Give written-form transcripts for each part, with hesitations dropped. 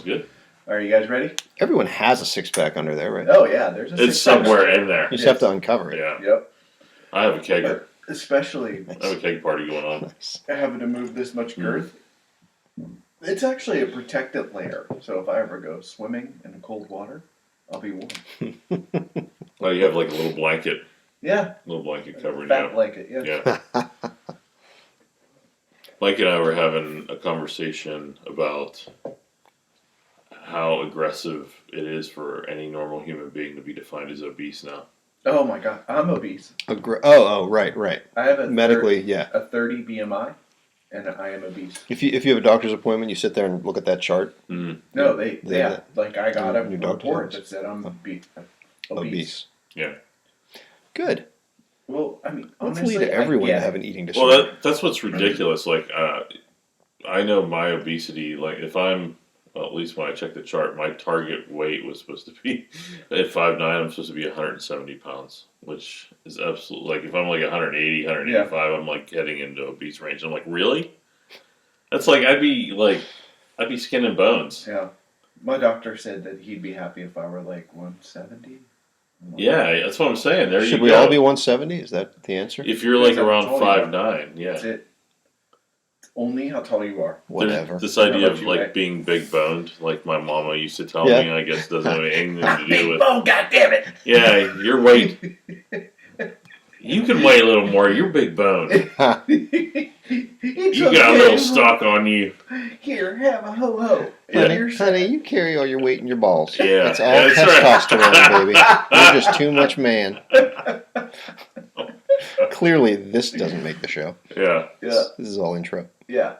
good. Are you guys ready? Everyone has a six-pack under there, right? Oh, yeah. There's a It's somewhere in there. You just have to uncover it. Yeah. Yep. I have a kegger. Especially I have a keg party going on. Nice. having to move this much girth. It's actually a protectant layer. So if I ever go swimming in cold water, I'll be warm. Oh, you have like a little blanket. Yeah. Little blanket covering you Fat up. blanket, yeah. Yeah. Mike and I were having a conversation about how aggressive it is for any normal human being to be defined as obese now. Oh my god, I'm obese. Right. I have a Medically, 30 BMI, and I am obese. If you have a doctor's appointment, you sit there and look at that chart. Mm. No, They- like I got a Your doctor report knows. that said I'm obese. Obese. Yeah. Good. Well, I mean, Hopefully, honestly, to everyone I to get have an eating disorder. Well, that's what's ridiculous. Like, I know my obesity. Like, if I'm, well, at least when I checked the chart, my target weight was supposed to be at 5'9", I'm supposed to be 170 pounds, which is absolutely like if I'm like 180, 185, I'm like heading into obese range. I'm like, really? That's like I'd be skin and bones. Yeah. My doctor said that he'd be happy if I were like 170. Yeah, that's what I'm saying. There Should you we go. all be 170? Is that the answer? If you're like That's around all you 5'9", yeah. That's it. It's only how tall you are. Whatever. This idea How of about you, like Ray? being big boned, like my mama used to tell Yeah. me, I guess doesn't have anything to do Big with. bone, goddammit! Yeah, your weight. You can weigh a little more. You're big boned. It's You got a okay. little stock on you. Here, have a ho ho. Yeah. Honey, you carry all your weight in your balls. Yeah, It's all that's right. testosterone, baby. You're just too much man. Clearly, this doesn't make the show. Yeah. Yeah, This is all intro. yeah.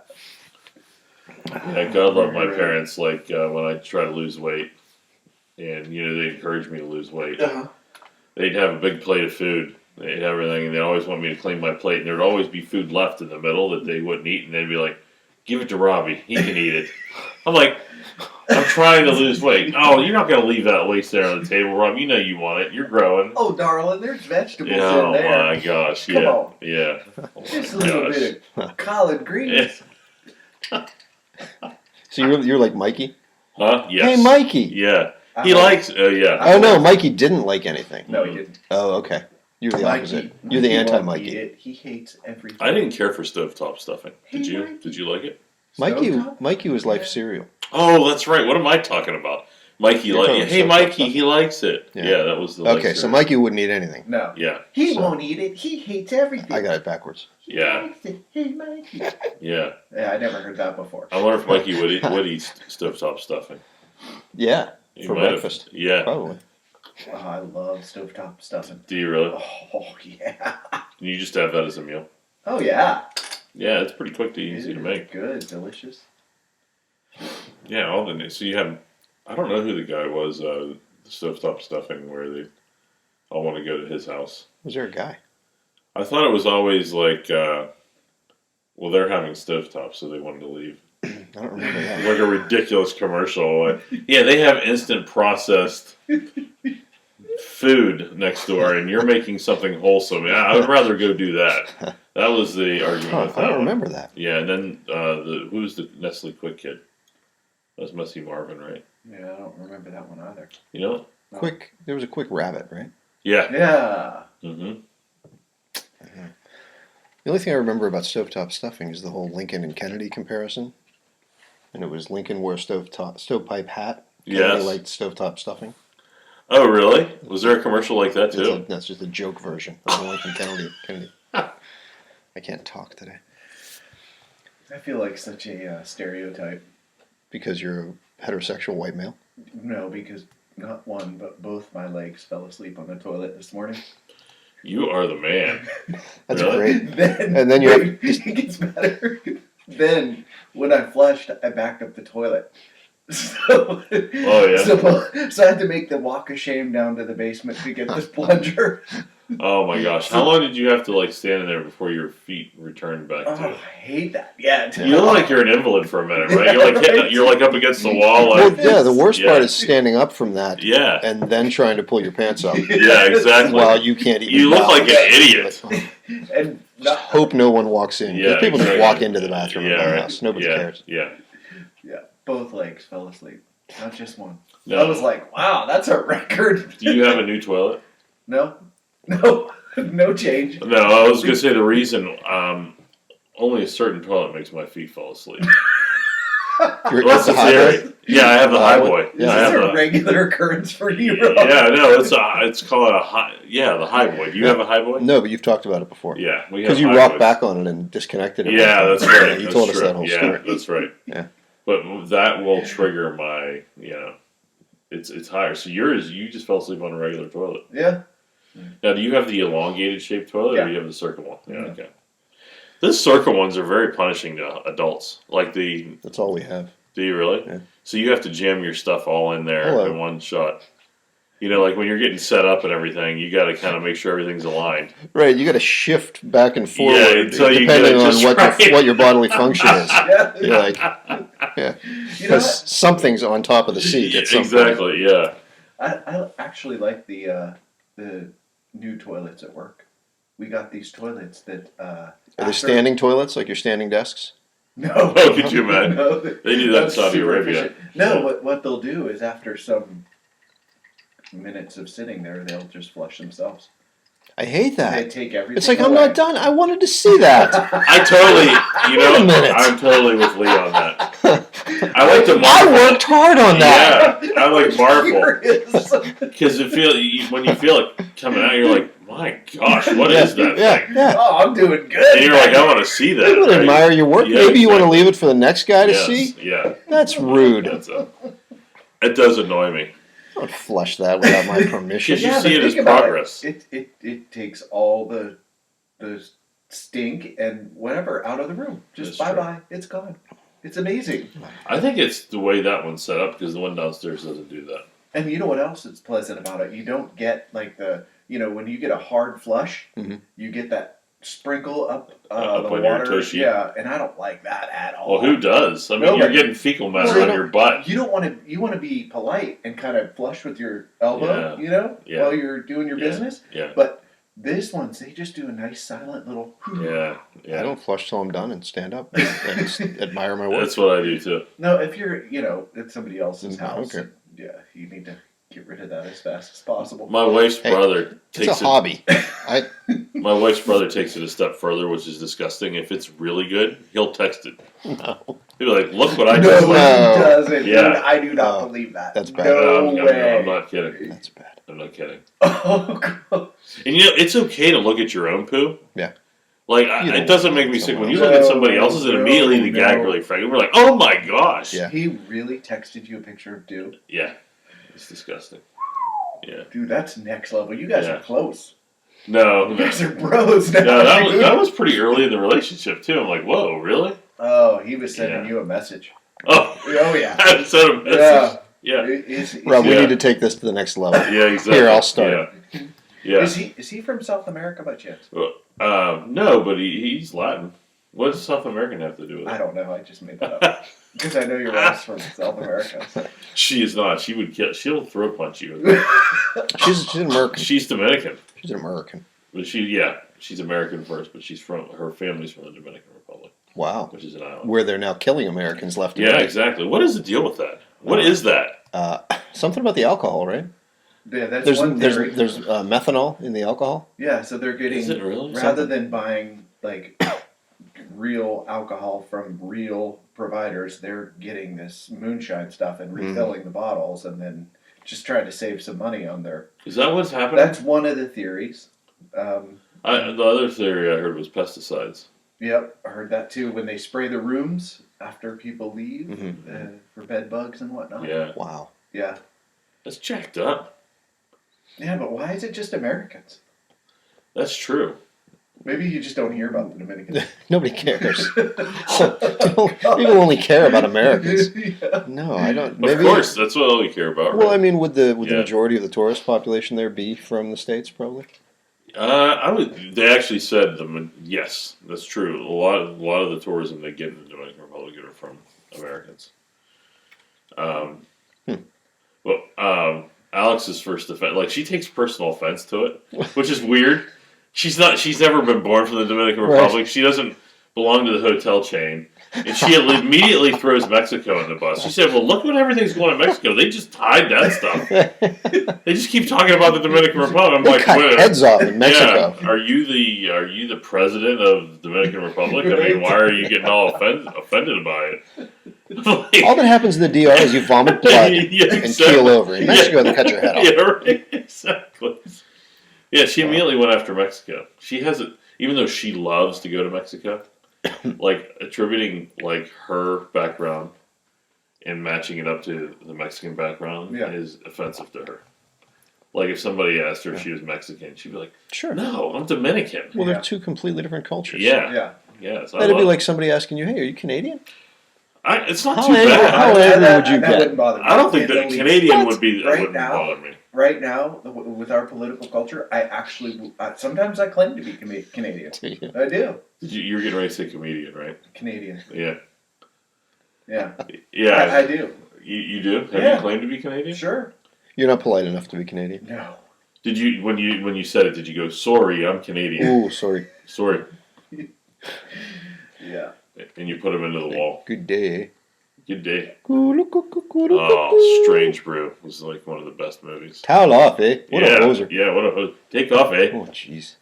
Yeah, God love my parents. Like when I try to lose weight, and they encourage me to lose weight. Uh-huh. They'd have a big plate of food. They'd have everything, and they'd always want me to clean my plate. And there'd always be food left in the middle that they wouldn't eat, and they'd be like, "Give it to Robbie. He can eat it." I'm like, "I'm trying to lose weight." "Oh, you're not going to leave that waste there on the table, Rob. You know you want it. You're growing." Oh, darling, there's vegetables Oh in there. my gosh! Come Yeah, on. yeah. Oh Just a my little gosh. bit of collard greens. So you're like Mikey? Huh? Yes. Hey, Mikey! Yeah. I He like- likes. Yeah. Oh, no, Mikey didn't like anything. No, he didn't. Oh, okay. You're the Mikey- opposite. You're the Mikey won't eat anti-Mikey. it. He hates everything. I didn't care for stovetop stuffing. Did Hey, you? Mikey. Did you like it? Stovetop? Mikey was life cereal. Oh, that's right. What am I talking about? Mikey, You're talking hey, stovetop Mikey, stuff? he likes it. Yeah. Yeah, that was the. Okay, like, so Mikey wouldn't eat anything. No. Yeah, He So- won't eat it. He hates everything. I got it backwards. He Yeah. likes it. Hey, Mikey. yeah. Yeah, I never heard that before. I wonder if Mikey would eat stovetop stuffing. Yeah, He for might have. breakfast. Yeah. Probably. Oh, I love stovetop stuffing. Do you really? Oh, yeah. You just have that as a meal. Oh, yeah. Yeah, it's pretty quick to easy to make. Good, delicious. Yeah, so you have. I don't know who the guy was. The stovetop stuffing where they all want to go to his house. Was there a guy? I thought it was always like, well, they're having stovetop, so they wanted to leave. I don't remember that. Like a ridiculous commercial. Like, yeah, they have instant processed food next door, and you're making something wholesome. Yeah, I would rather go do that. That was the argument Huh, with I that don't one. remember that. Yeah, and then who's the Nestle Quick Kid? That was Messy Marvin, right? Yeah, I don't remember that one either. You know? There was a quick rabbit, right? Yeah. Yeah. Mm-hmm. The only thing I remember about stovetop stuffing is the whole Lincoln and Kennedy comparison. And it was Lincoln wore a stovepipe hat. Kennedy Yes. liked stovetop stuffing. Oh, really? Was there a commercial like that too? That's just a joke version of the Lincoln Kennedy. I can't talk today I feel like such a stereotype. because you're a heterosexual white male. No, because not one, but both my legs fell asleep on the toilet this morning. You are the man. That's Really? great. Then, And then you have- it gets better. Then, when I flushed, I backed up the toilet. So, Oh, yeah? so I had to make the walk of shame down to the basement to get this plunger. Oh my gosh! How long did you have to stand in there before your feet returned back Oh, to? I hate that. Yeah. You look like you're an invalid for a minute, right? You're like up against the wall. Well, Like, yeah, the worst Yeah. part is standing up from that yeah, and then trying to pull your pants up yeah, exactly. while you can't even You look bow. like an idiot. And Just hope no one walks in. 'Cause Yeah, people exactly. just walk into the bathroom Yeah, in my right. house. Nobody yeah, cares. Yeah, yeah, both legs fell asleep. not just one. No. I was like, wow, that's a record. Do you have a new toilet? No, no change. No, I was gonna say the reason. Only a certain toilet makes my feet fall asleep. You're Well, that's the high theory. boy? Yeah, I have the high boy. Is I this have a regular occurrence for you? Yeah, no, it's called a high. Yeah, the high boy. Do you have a high boy? No, but you've talked about it before. Yeah, we have. Because you high rocked boys. back on it and disconnected it. Yeah, that's right. You That's told us true. that whole yeah, story. that's right. Yeah. But that will trigger my, it's higher. So yours, you just fell asleep on a regular toilet. Yeah. Now, do you have the elongated shaped toilet, Yeah. or do you have the circle one? Yeah, Yeah. okay. The circle ones are very punishing to adults. Like That's all we have. do you really? Yeah. So you have to jam your stuff all in there Hello. in one shot. Like when you're getting set up and everything, you got to kind of make sure everything's aligned. Right, you got to shift back and forward until you get depending it on just what your bodily function is. Yeah. You're like, You know because what? something's on top of the seat at some point. Exactly. Yeah. I actually like the new toilets at work. We got these toilets that. Are they standing toilets like your standing desks? No. Oh, could you imagine? No, They do that in that's Saudi super Arabia. efficient. No, what they'll do is after some minutes of sitting there, they'll just flush themselves. I hate They that. take everything. It's like, I'm away. not done. I wanted to see that. I totally, Wait a minute. I'm totally with Lee on that. I like to I marvel. worked hard on that. Yeah, I like marvel Furious. because when you feel it coming out, you're like, my gosh, what is that Yeah, thing? yeah. Oh, I'm doing good. And you're like, I want to see that. People right? admire your work. Yeah, Maybe you want to exactly. leave it for the next guy to Yes, see. Yeah, That's rude. it does annoy me. Don't flush that without my permission. Because you Yeah, see but it as think about progress. It takes all the stink and whatever out of the room. Just That's bye bye. It's gone. It's amazing. I think it's the way that one's set up because the one downstairs doesn't do that. And you know what else is pleasant about it? You don't get like when you get a hard flush, Mhm. you get that sprinkle up Up the on your water. tushy. Yeah, and I don't like that at all. Well, who does? I mean, Nobody. you're getting fecal matter Well, on your butt. You don't want to. You want to be polite and kind of flush with your elbow, Yeah. while you're doing your Yeah. business. Yeah, But this ones, they just do a nice silent little. yeah, yeah. I don't flush till I'm done and stand up and admire my work. That's what I do too. No, if you're, at somebody else's Mm, house, okay. yeah, you need to get rid of that as fast as possible. My wife's Hey, brother It's takes a hobby. My wife's brother takes it a step further, which is disgusting. If it's really good, he'll text it. No. He'll be like, "Look what I No, just he did." doesn't. Yeah. Dude, I do not Oh, believe that. that's bad. No I'm way. not kidding. That's bad. I'm not kidding. Oh, God. And it's okay to look at your own poo. Yeah. Like You don't it doesn't make me look at sick when you someone look at else. somebody else's, and No, immediately the gag no. really fragrant. We're like, "Oh my gosh!" Yeah. He really texted you a picture of Dew? Yeah. It's disgusting. Yeah. Dude, that's next level. You guys Yeah. are close. No. You guys are bros now. No, that dude. that was pretty early in the relationship too. I'm like, "Whoa, really?" Oh, he was sending Yeah. you a message. Oh, Oh, yeah. I sent a message. Yeah. Rob, we Yeah. need to take this to the next level. Yeah, exactly. Here, I'll start. Yeah. Yeah. Is he from South America by chance? No, but he's Latin. What does South American have to do with I it? don't know. I just made that up. Because I know your wife's from South America. So. She is not. She would kill. She'll throat punch you. She's an American. She's Dominican, She's an American. but she's American first. But her family's from the Dominican Republic, Wow. which is an island. Where they're now killing Americans left and Yeah, right. exactly. What is the deal with that? What is that? Something about the alcohol, right? Yeah, that's There's one theory. there's methanol in the alcohol. Yeah, so they're getting Is it really? rather than buying like real alcohol from real providers, they're getting this moonshine stuff and refilling the bottles and then just trying to save some money on their. Is that what's happening? That's one of the theories. The other theory I heard was pesticides. Yep, I heard that too. When they spray the rooms after people leave Mhm. for bed bugs and whatnot. Yeah, Wow. Yeah. that's jacked up. Yeah, but why is it just Americans? That's true. Maybe you just don't hear about the Dominicans. Nobody cares. People only care about Americans. Yeah. No, I don't. Of Maybe, course, that's what we care about. Well, I Right? mean, would the Yeah. majority of the tourist population there be from the states? Probably. I would. They actually said yes, that's true. A lot of the tourism they get in the Dominican Republic are from Americans. Well, Alex's first offense, like she takes personal offense to it, which is weird. She's never been born from the Dominican Right. Republic. She doesn't belong to the hotel chain. And she immediately throws Mexico in the bus. She said, "Well, look what everything's going in Mexico. They just hide that stuff. They just keep talking about the Dominican Republic." I'm They like, cut "Wait, heads off in Mexico. yeah, are you the president of the Dominican Republic? I mean, why are you getting all offended by it?" Like, All that happens in the DR is you vomit blood yeah, and exactly. keel over. In Mexico, they cut your head off. Yeah, right. Exactly. Yeah, she immediately went after Mexico. She hasn't, even though she loves to go to Mexico, like attributing like her background and matching it up to the Mexican background is offensive to her. Like if somebody asked her if she was Mexican, she'd be like, Sure. "No, I'm Dominican." Well, they're two completely different cultures. Yeah. Yes. That'd be like somebody asking you, "Hey, are you Canadian?" It's not How too angry- bad. how angry would you that get? wouldn't bother me. I don't think in that the Canadian least. would be Right wouldn't now. bother me. Right now, with our political culture, I actually sometimes I claim to be Canadian. I do. You were getting ready to say comedian, right? Canadian. Yeah. Yeah. Yeah. I do. You do? Have Yeah. you claimed to be Canadian? Sure. You're not polite enough to be Canadian. No. Did you when you said it? Did you go, "Sorry, I'm Canadian"? Ooh, sorry. Sorry, Yeah. and you put him into the wall. Good day. Good day. Oh, Oh, Strange Brew was like one of the best movies. Towel off, eh? What yeah, a hoser. Yeah, what a hoser. Take off, eh? Oh, jeez.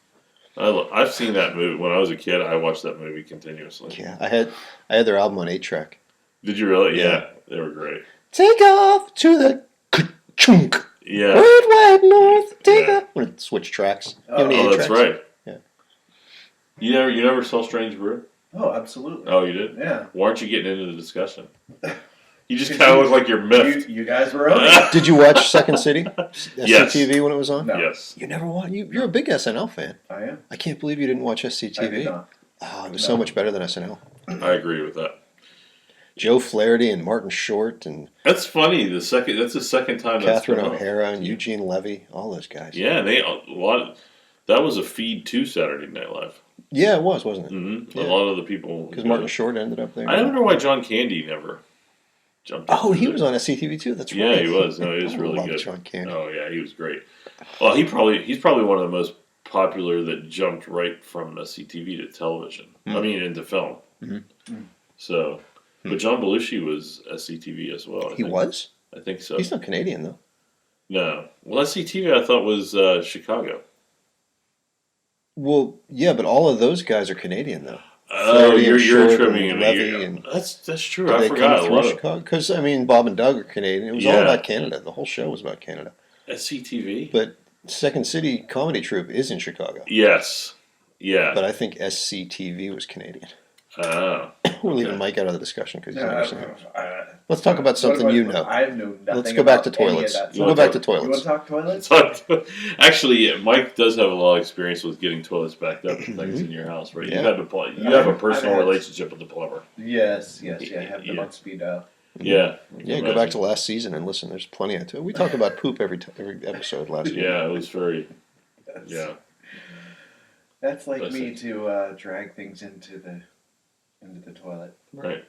I've seen that movie when I was a kid. I watched that movie continuously. Yeah, I had their album on 8-track. Did you really? Yeah. Yeah, they were great. Take off to the chunk. Yeah. Red, white, north. Take Yeah. off. When it switch tracks. You Oh, have any Oh, 8 that's tracks? right. Yeah. You never saw Strange Brew? Oh, absolutely. Oh, you did? Yeah. Why aren't you getting into the discussion? You just kind of look like you're miffed. You guys were on it. Did you watch Second City? Yes. SCTV when it was on? No. Yes. You never watched? You're a big SNL fan. I am. I can't believe you didn't watch I did SCTV. not. Oh, it was so much better than SNL. I agree with that. Joe Flaherty and Martin Short and That's funny. That's the second time that's Catherine been on. O'Hara and Eugene Levy, all those guys. Yeah, that was a feed to Saturday Night Live. Yeah, it was, wasn't it? Mm-hmm. Yeah. A lot of the people. Because Martin Short ended up there. I wonder why John Candy never jumped. Oh, up he there. was on SCTV too. That's right. Yeah, he was. No, he was I really love good. John Candy. Oh yeah, he was great. Well, he's probably one of the most popular that jumped right from SCTV to television. I mean, into film. Mhm. So, but John Belushi was SCTV as well. I He think. was? I think so. He's not Canadian though. No, well, SCTV I thought was Chicago. Well, yeah, but all of those guys are Canadian though. Oh, Flaherty you're and Short attributing and it. Levy and- That's true. Did I they forgot come a through lot of Chicago? Because I mean, Bob and Doug are Canadian. It was all Yeah. about Canada. The whole show was about Canada. SCTV. But Second City Comedy Troupe is in Chicago. Yes. Yeah. But I think SCTV was Canadian. Oh. We're leaving Okay. Mike out of the discussion because he's No, never seen it. I- Let's talk about something you know. I know nothing. Let's go back to about any of toilets. that We'll go stuff. back to You want toilets. to talk toilets? Actually, Mike does have a lot of experience with getting toilets backed up and things in your house, right? Yeah. You have a personal I've had- relationship with the plumber. Yes. I have them Yeah. on speed dial. Yeah. Yeah, go back to last season and listen. There's plenty of it. We talk about poop every episode last year. Yeah, it was very. Yeah. That's like Listen. me to drag things into the toilet. Right.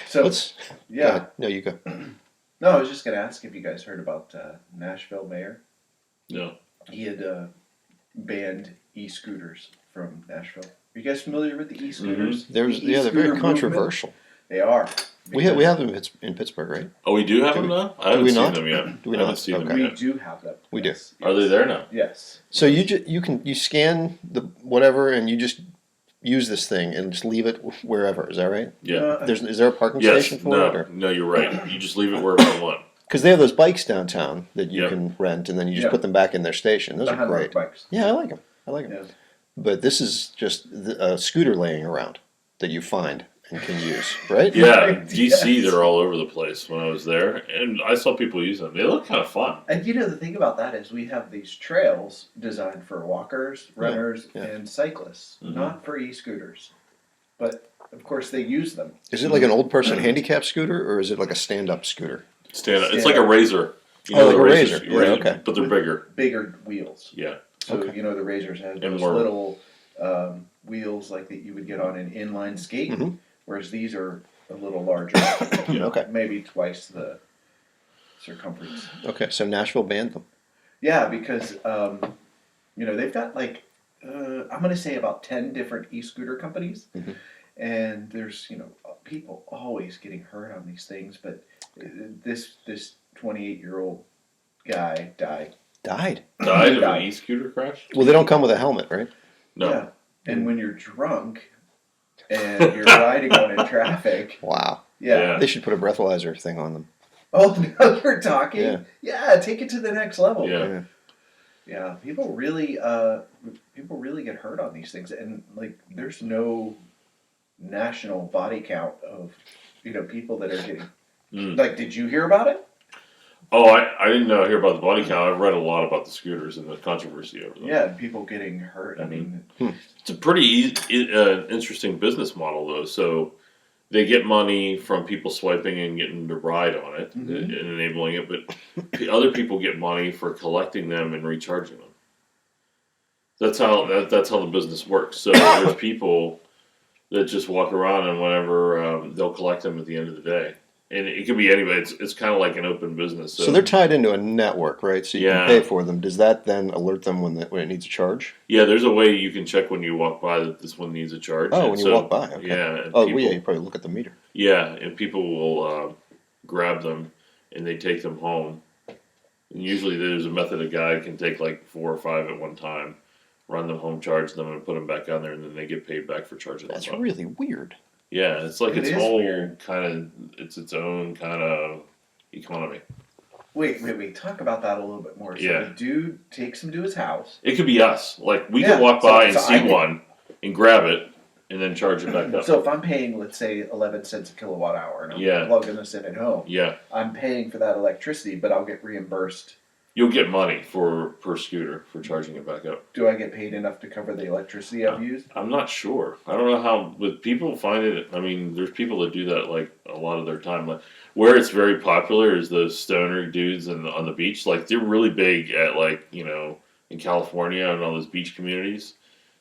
So Let's. yeah. Go ahead. No, you go. No, I was just gonna ask if you guys heard about Nashville mayor. No. He had banned e-scooters from Nashville. Are you guys familiar with the e-scooters? There's The they're e-scooter very movement? controversial. They are. We have them in Pittsburgh, right? Oh, we do have Do them we- now? I haven't we seen not? them yet. Do we I haven't not? seen them Okay. We yet. do have them. We do. Yes. Are they there now? Yes. So you scan the whatever and you just use this thing and just leave it wherever. Is that right? Yeah. Is there a parking Yes. station for it? Or? No, you're right. You just leave it wherever you want. Because they have those bikes downtown that you Yep. can rent, and then you just Yeah. put them back in their station. Those The are Hamburg great. bikes. Yeah, I like them. Yeah. But this is just a scooter laying around that you find and can use, right? Yeah, Right, DC, yes. they're all over the place when I was there, and I saw people use them. They look kind of fun. And the thing about that is we have these trails designed for walkers, runners, yeah. and cyclists, Mhm. not for e-scooters. But of course they use them. Is it like an old person handicap scooter, or is it like a stand-up scooter? Stand up. It's Stand like a up. razor. Oh, like the a razors- razor. Yeah, okay. But they're bigger. Bigger wheels. Yeah. So Okay. the razors have And those more- little wheels like that you would get on an inline skate, Mhm. whereas these are a little larger, Yeah. Okay. maybe twice the circumference. Okay. So Nashville banned them. Yeah, because they've got like I'm gonna say about 10 different e-scooter companies, Mhm. and there's people always getting hurt on these things, but this 28-year-old guy died. Died. Died of an e-scooter crash? Well, they don't come with a helmet, right? No. Yeah. And when you're drunk and you're riding on in traffic, Wow. yeah. They should put a breathalyzer thing on them. Oh, now you're talking? Yeah. Yeah, take it to the next level. Yeah. Yeah, people really get hurt on these things, and like, there's no national body count of, people that are getting. Like, did you hear about it? Oh, I didn't hear about the body count. I've read a lot about the scooters and the controversy over them. Yeah, and people getting hurt. I mean, It's a pretty interesting business model, though. So they get money from people swiping and getting to ride on it and enabling it, but other people get money for collecting them and recharging them. That's how the business works. So there's people that just walk around and whenever they'll collect them at the end of the day. And it could be anybody. It's kind of like an open business. So they're tied into a network, right? So you can pay for them. Does that then alert them when it needs a charge? Yeah, there's a way you can check when you walk by that this one needs a charge. Oh, and when you walk by. Okay. Yeah. Oh, yeah. You probably look at the meter. Yeah, and people will grab them and they take them home. And usually there's a method a guy can take like 4 or 5 at one time, run them home, charge them, and put them back on there, and then they get paid back for charging them. That's really weird. Yeah, it's like It its is whole weird. it's its own kind of economy. wait. Talk about that a little bit more. So Yeah. the dude takes him to his house. It could be us. Like we Yeah, could walk by and so see I can- one and grab it and then charge it back up. So if I'm paying, let's say, 11 cents a kilowatt hour, and I'm plugging this in at home, Yeah, I'm paying for that electricity, but I'll get reimbursed. you'll get money per scooter for charging it back up. Do I get paid enough to cover the electricity I've used? I'm not sure. I don't know how, but people find it. I mean, there's people that do that like a lot of their time. Like, where it's very popular is those stoner dudes on the beach. Like they're really big at in California and all those beach communities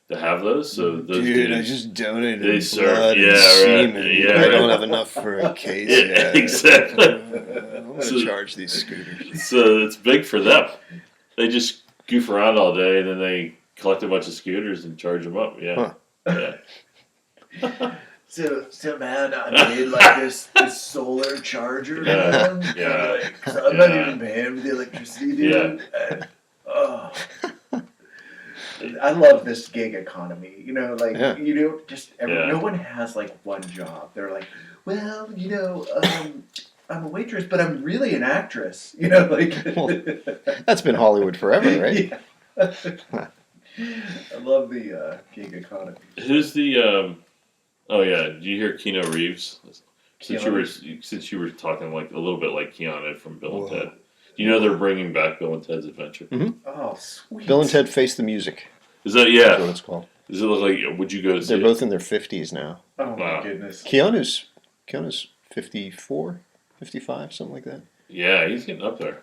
that have those. So those dudes, just donated they serve. Yeah, right. Yeah, I right. don't have enough for a case. Yeah, exactly. I'm going to charge these scooters. So it's big for them. They just goof around all day and then they collect a bunch of scooters and charge them up. Yeah. Huh. Yeah. So man, I made like this solar charger, Yeah, man. yeah, Like, so I'm not yeah. even paying for the electricity, dude. Yeah. And, I love this gig economy. Yeah. No one has like one job. They're like, well, I'm a waitress, but I'm really an actress. That's been Hollywood forever, right? Yeah. I love the gig economy. Who's the? Oh yeah, did you hear Keanu Reeves? Since you were talking like a little bit like Keanu from Bill and Ted. Do you know they're bringing back Bill and Ted's Adventure? Mm-hmm. Oh, sweet. Bill and Ted Face the Music. Is that That's what it's called. Does it look like? Would you go to see They're it? both in their 50s now. Oh my Wow. goodness. Keanu's 54, 55, something like that. Yeah, he's getting up there.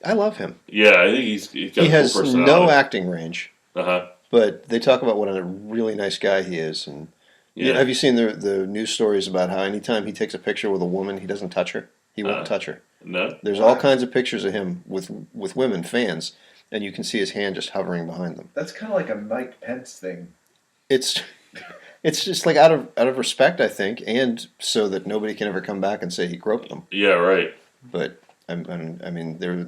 I love him. Yeah, I think he's got He a cool has personality. no acting range, Uh-huh. but they talk about what a really nice guy he is. And Yeah. have you seen the news stories about how anytime he takes a picture with a woman, he doesn't touch her? He won't touch her. No. There's all kinds of pictures of him with women, fans, and you can see his hand just hovering behind them. That's kind of like a Mike Pence thing. It's just like out of respect, I think, and so that nobody can ever come back and say he groped them. Yeah. Right. But I mean, there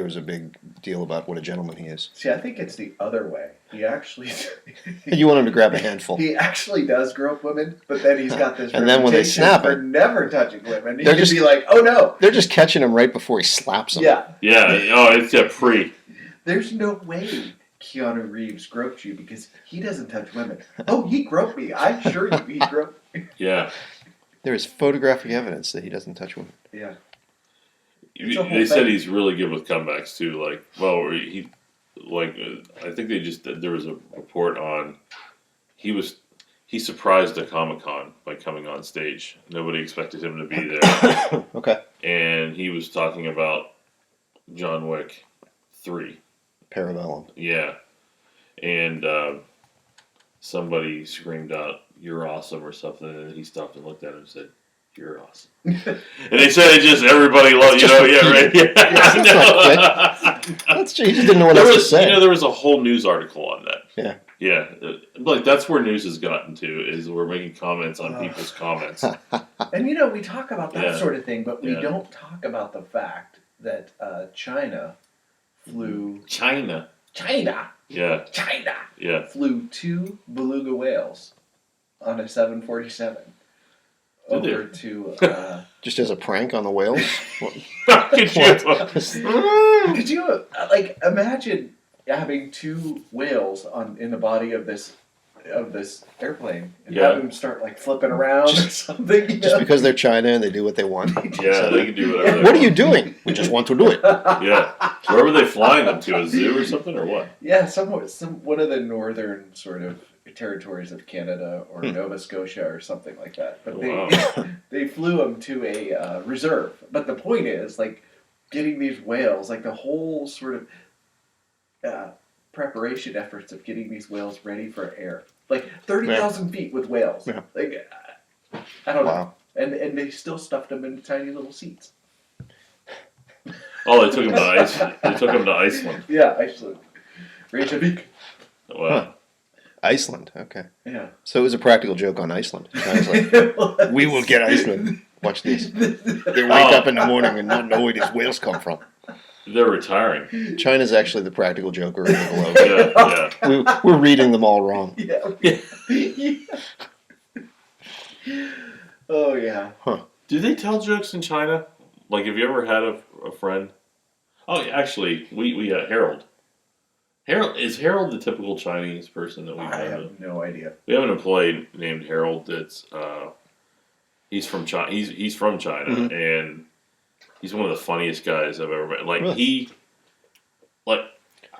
was a big deal about what a gentleman he is. See, I think it's the other way. He actually, You want him to grab a handful. he actually does grope women, but then he's got this And then when they reputation snap for it- never touching women. He They're can just- be like, oh no, They're just catching him right before he slaps them. yeah. Yeah. Oh, it's pre. There's no way Keanu Reeves groped you because he doesn't touch women. Oh, he groped me. I assure you, he groped me. Yeah. There is photographic evidence that he doesn't touch women. Yeah. They said he's really good with comebacks too. Like, well, I think there was a report on he surprised a Comic-Con by coming on stage. Nobody expected him to be there, Okay. and he was talking about John Wick 3. Parabellum. Yeah, and somebody screamed out, "You're awesome" or something, and he stopped and looked at him and said, "You're awesome." And they said it just everybody loved, Just yeah, right. repeat it. Yeah, That's not quick. He just didn't know what There else to was, say. there was a whole news article on that. Yeah. Yeah, like that's where news has gotten to is we're making comments on people's comments. And we talk about that Yeah. sort of thing, but we Yeah. don't talk about the fact that China flew China. China Yeah. flew 2 beluga whales on a 747 Did they? over to. Just as a prank on the whales? Could you? Could you imagine having 2 whales in the body of this airplane and Yeah. have them start flipping around or something? Just because they're China and they do what they want? Yeah, they can do whatever. What are you doing? We just want to do it. Yeah. Where were they flying them to? A zoo or something, or what? Yeah, one of the northern sort of territories of Canada or Nova Scotia or something like that. But Wow. they flew them to a reserve. But the point is, getting these whales, the whole sort of preparation efforts of getting these whales ready for air. 30,000 feet with whales. Yeah. I don't know. Wow. And they still stuffed them in tiny little seats. Oh, they took him to Iceland. Yeah, Iceland. Reykjavik. Wow. Huh. Iceland, okay. Yeah. So it was a practical joke on Iceland. Iceland. We will get Iceland. Watch this. They wake up in the morning and not know where these whales come from. They're retiring. China's actually the practical joker of the globe. Yeah. We're reading them all wrong. Yeah. Oh, yeah. Do they tell jokes in China? Like, have you ever had a friend? Oh, actually, we Harold. Is Harold the typical Chinese person that we I have? have no idea. We have an employee named Harold that's he's from China. He's from China, and he's one of the funniest guys I've ever met. Really?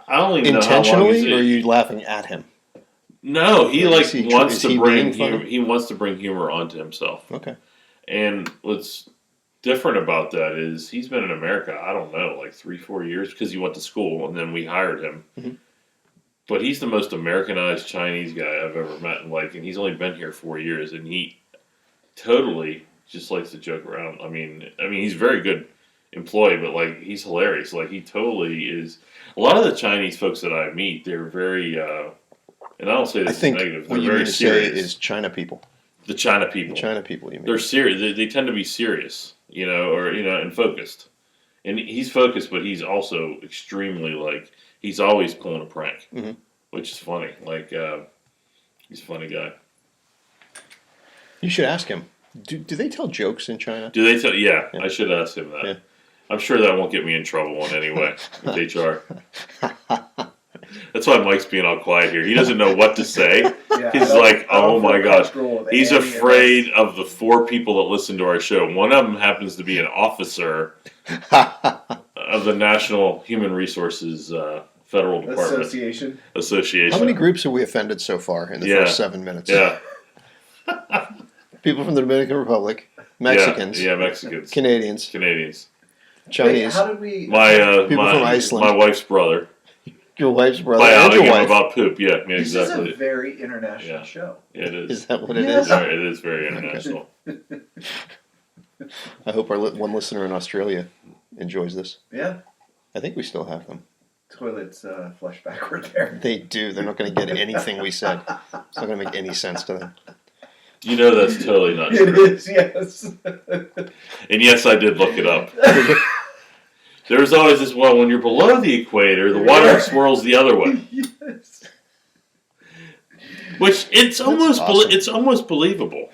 I don't even know how long Intentionally, or are you laughing at him? No, he Is he wants to bring being funny? humor, he wants to bring humor onto himself. Okay. And what's different about that is he's been in America, I don't know, 3-4 years because he went to school and then we hired him. Mhm. But he's the most Americanized Chinese guy I've ever met, and he's only been here 4 years, and he totally just likes to joke around. I mean, he's a very good employee, but he's hilarious. He totally is. A lot of the Chinese folks that I meet, they're very, and I don't say I this is think negative. what They're you very mean to say serious. is China people. The China people. The China people, you mean. They're serious. They tend to be serious, and focused. And he's focused, but he's also extremely he's always pulling a prank, which is funny. He's a funny guy. You should ask him. Do they tell jokes in China? Do they tell? Yeah, I should ask him that. Yeah. I'm sure that won't get me in trouble in any way with HR. That's why Mike's being all quiet here. He doesn't know what to say. Yeah, He's I oh don't my feel gosh. comfortable with He's any of afraid of the 4 people that listen to our show. One of them happens to be an officer of the National Human Resources Federal this Department association. How many groups have we offended so far in the first 7 minutes? Yeah. People from the Dominican Republic, Mexicans, Yeah, Mexicans. Canadians, Canadians. Chinese, Wait, how did we? People from Iceland. My wife's brother. your wife's brother, By and outing your him wife. about poop. Yeah, This exactly. is a very international Yeah. show. Yeah, it is. Is that what it Yes. is? It is very international. I hope our one listener in Australia enjoys this. Yeah, I think we still have them. toilets flush backward there. They do. They're not going to get anything we said. It's not going to make any sense to them. You know that's totally not It true. is, yes. And yes, I did look it up. There's always this when you're below the equator, the water swirls the other way. Yes. Which it's almost awesome. it's almost believable.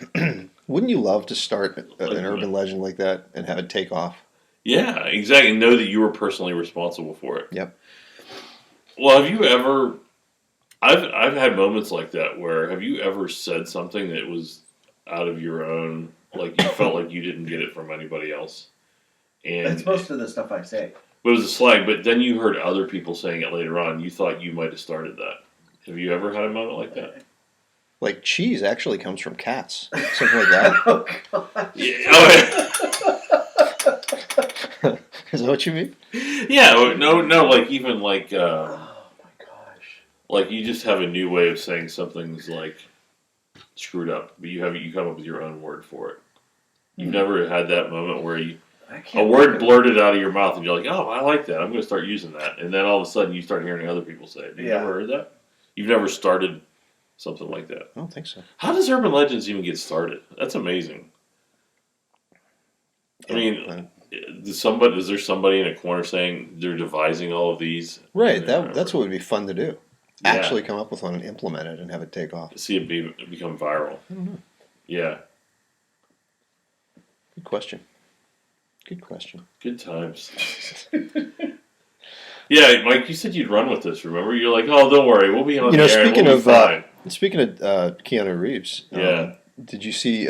Wouldn't you love to start an urban legend like that and have it take off? Yeah, exactly. Know that you were personally responsible for it. Yep. Well, have you ever? I've had moments like that where have you ever said something that was out of your own, you felt like you didn't get it from anybody else, and That's most of the stuff I say. it was a slang, but then you heard other people saying it later on. You thought you might have started that. Have you ever had a moment like that? Like cheese actually comes from cats. Something like that. Oh, God. Yeah. Oh, Is that what you mean? yeah. No. Even Oh, my gosh. you just have a new way of saying something's screwed up, but you come up with your own word for it. You've never had that moment where a word blurted out of your mouth and you're like, oh, I like that. I'm going to start using that. And then all of a sudden you start hearing other people say it. Have you Yeah. ever heard that? You've never started something like that. I don't think so. How does urban legends even get started? That's amazing. I mean, is there somebody in a corner saying they're devising all of these? right. That's what would be fun to do. Yeah. Actually, come up with one and implement it and have it take off. See it become viral. I don't know. Yeah, Good question. Good question. good times. Yeah, Mike, you said you'd run with this. Remember, you're like, oh, don't worry, we'll be on You know, the air. speaking We'll of be fine. Keanu Reeves. Yeah. Did you see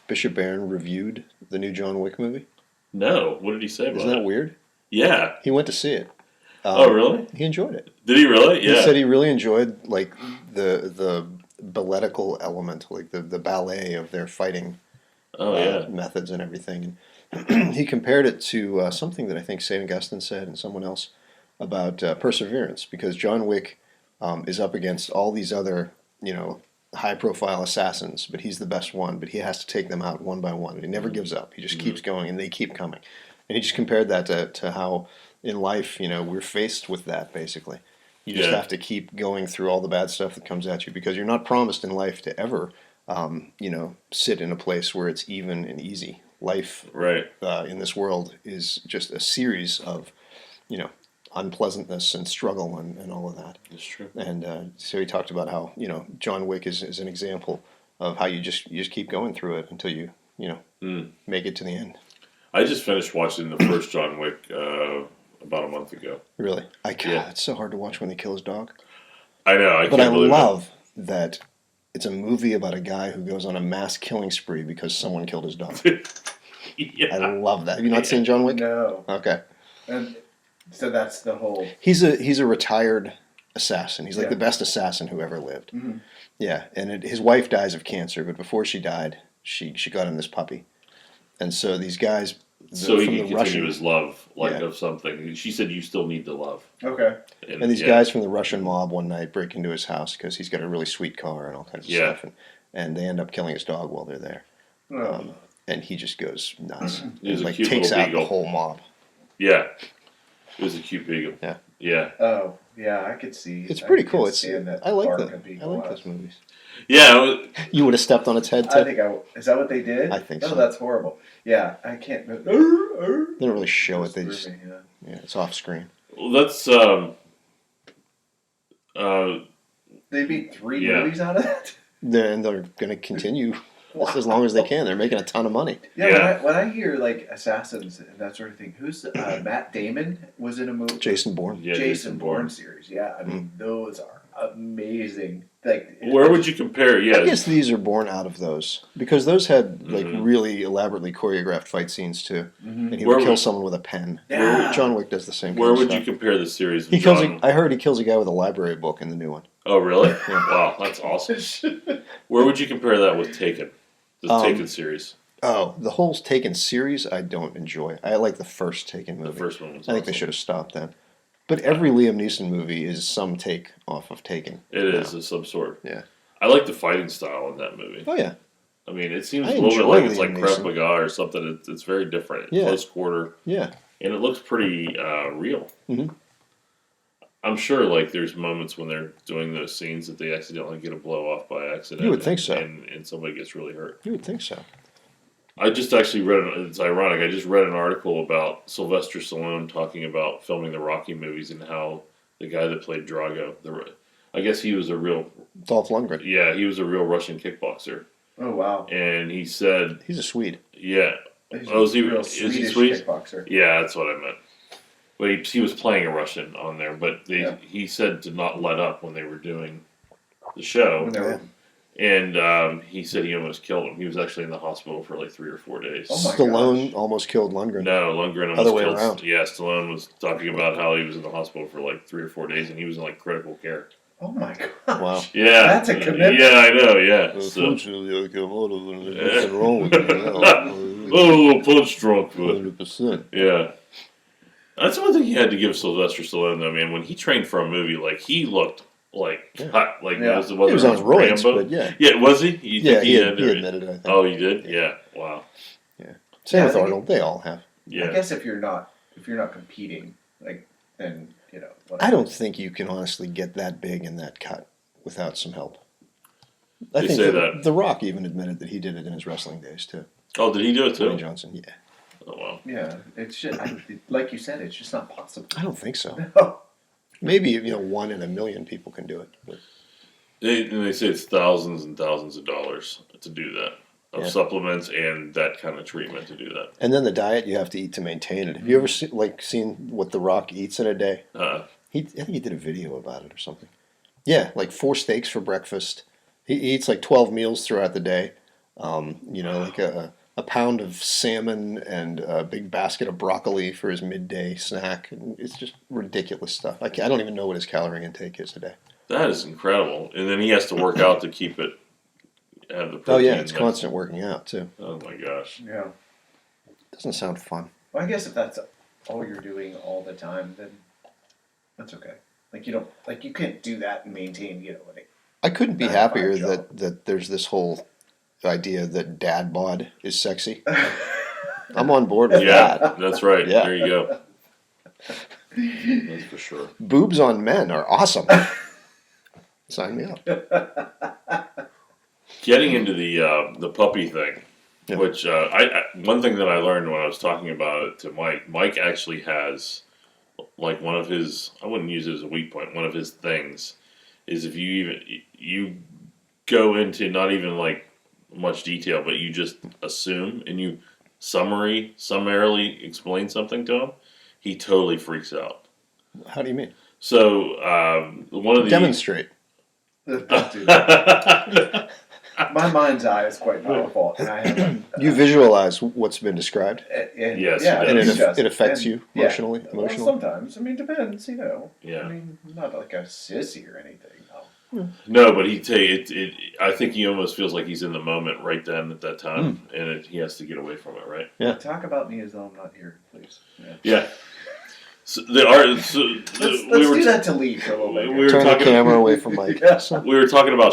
Bishop Barron reviewed the new John Wick movie? No, what did he say about Isn't that it? weird? Yeah. He went to see it. Oh, really? He enjoyed it. Did he really? Yeah. He said he really enjoyed like the balletical element, like the ballet of their fighting Oh, yeah. methods and everything. And he compared it to something that I think St. Augustine said and someone else about perseverance, because John Wick is up against all these other, high-profile assassins, but he's the best one. But he has to take them out one by one. And he never gives up. He just keeps going, and they keep coming. And he just compared that to how in life, we're faced with that basically. You just Yeah. have to keep going through all the bad stuff that comes at you, because you're not promised in life to ever, sit in a place where it's even and easy. Life Right. in this world is just a series of, unpleasantness and struggle and all of that. That's true. And so he talked about how John Wick is an example of how you just keep going through it until you make it to the end. I just finished watching the first John Wick about a month ago. Really, Yeah. it's so hard to watch when they kill his dog. I know. I But can't I believe love that it's a movie about a guy who goes on a mass killing spree because someone killed his dog. it. I Yeah. love that. Have you not seen John Wick? No. Okay. And so that's the whole. He's a retired assassin. He's like Yeah. the best assassin who ever lived. Mhm. Yeah, and his wife dies of cancer, but before she died, she got him this puppy. And so these guys, So he from can the continue Russian, his love, Yeah. of something. She said you still need the love. Okay. and these yeah. guys from the Russian mob one night break into his house because he's got a really sweet car and all kinds of Yeah. stuff, and they end up killing his dog while they're there. Oh. And he just goes nuts. He was and a like cute takes little out the beagle. whole mob. Yeah. It was a cute beagle. Yeah. Yeah. Oh, yeah, I could see. It's pretty I cool. could It's stand that I like bark that. and be I like alive. those movies. Yeah. It was, You would have stepped on its head, I Ted. think is that what they did? I think no, so. that's horrible. Yeah, I can't. They don't really show it. They Screw just me, yeah. yeah, it's off screen. well, that's They beat 3 Yeah. movies out of that. They're going to continue as long as they can. They're making a ton of money. Yeah, Yeah. when I hear like assassins and that sort of thing, who's Matt Damon was in a movie? Jason Bourne. yeah, Jason Bourne series. Yeah, I mean those are amazing. Like Where would you compare? Yeah. I guess these are born out of those because those had like Mhm. really elaborately choreographed fight scenes too, Mhm. and he Where would kill would- someone with a pen. Yeah. John Wick does the same. Where kind would of you stuff. compare the series? He With kills. John? I heard he kills a guy with a library book in the new one. Oh, really? Yeah. Wow, that's awesome. Where would you compare that with Taken? The Taken series. Oh, the whole Taken series I don't enjoy. I like the first Taken movie. The first one was I think they awesome. should have stopped then. But every Liam Neeson movie is some take off of Taken. It is of some sort. Yeah. I like the fighting style in that movie. Oh yeah. I mean, it seems I a little bit enjoy like it's like Liam Krav Neeson. Maga or something. It's very different. Yeah. Close quarter. Yeah. And it looks pretty real. Mhm. I'm sure, like, there's moments when they're doing those scenes that they accidentally get a blow off by accident. You would think so. And somebody gets really hurt. You would think so. I just actually read, it's ironic, I just read an article about Sylvester Stallone talking about filming the Rocky movies and how the guy that played Drago, I guess he was a real, Dolph Lundgren. yeah, he was a real Russian kickboxer. Oh wow. And he said, He's a Swede. yeah, He's Oh, is he- a real is he Swedish Swedish? kickboxer. yeah, that's what I meant. But he was playing a Russian on there, but Yeah. he said to not let up when they were doing the show. When they were, And he said he almost killed him. He was actually in the hospital for like 3 or 4 days. Oh my Stallone gosh. almost killed Lundgren. No, Lundgren almost Other way killed. around. Yeah, Stallone was talking about how he was in the hospital for like 3 or 4 days, and he was in like critical care. oh my god. Wow. Yeah, That's a commitment. Yeah, I know. Yeah. So, Unfortunately, I came out of it. There's nothing wrong with oh, me. a little punch drunk, but 100%. yeah. That's one thing you had to give Sylvester Stallone though, man. When he trained for a movie, like he looked like Yeah. hot, like Yeah. was it He was on roids, Rambo? but yeah. Yeah, was he? You Yeah, think he had to- admitted it, I think. Oh, you did? Yeah. Wow. Same Yeah, with I think Arnold. They all have. Yeah. I guess if you're not competing, like then whatever. I don't think you can honestly get that big in that cut. without some help. They say that. The Rock even admitted that he did it in his wrestling days too. Oh, did he do it too? Dwayne Johnson, yeah. Oh wow. Yeah, it's just like you said, it's just not possible. I don't think so. No. Maybe 1 in a million people can do it. But They say it's thousands and thousands of dollars to do that, of Yeah. supplements and that kind of treatment to do that. and then the diet you have to eat to maintain it. Have you ever seen what The Rock eats in a day? I think he did a video about it or something. Yeah, like 4 steaks for breakfast. He eats like 12 meals throughout the day. Like a pound of salmon and a big basket of broccoli for his midday snack. And it's just ridiculous stuff. I don't even know what his calorie intake is a day. That is incredible. And then he has to work out to keep it. Have the protein. Oh yeah, it's constant working out too. Oh my gosh. Yeah. Doesn't sound fun. Well, I guess if that's all you're doing all the time, then that's okay. Like you can't do that and maintain, I couldn't be 9 to 5 happier job. that there's this whole idea that dad bod is sexy. I'm on board with Yeah, that. that's right. Yeah. There you go. That's for sure. Boobs on men are awesome. Sign me up. Getting into the puppy thing, Yeah. which I one thing that I learned when I was talking about it to Mike. Mike actually has like one of his. I wouldn't use it as a weak point. One of his things is if you go into not even like much detail, but you just assume and you summarily explain something to him, he totally freaks out. How do you mean? So one of the Demonstrate. My mind's eye is quite powerful, and I have. You visualize what's been described, Yes, yeah, he and does. it affects And- you yeah. emotionally. Well, sometimes. I mean, depends. Yeah. I mean, not like a sissy or anything. No. No, but I think he almost feels like he's in the moment right then at that time, and he has to get away from it, right? Yeah. Talk about me as though I'm not here, please. Yeah. Yeah. So the art. So Let's we were do that to Lee for a little bit. we were Turn the talking. camera away from Mike. Yeah. We were talking about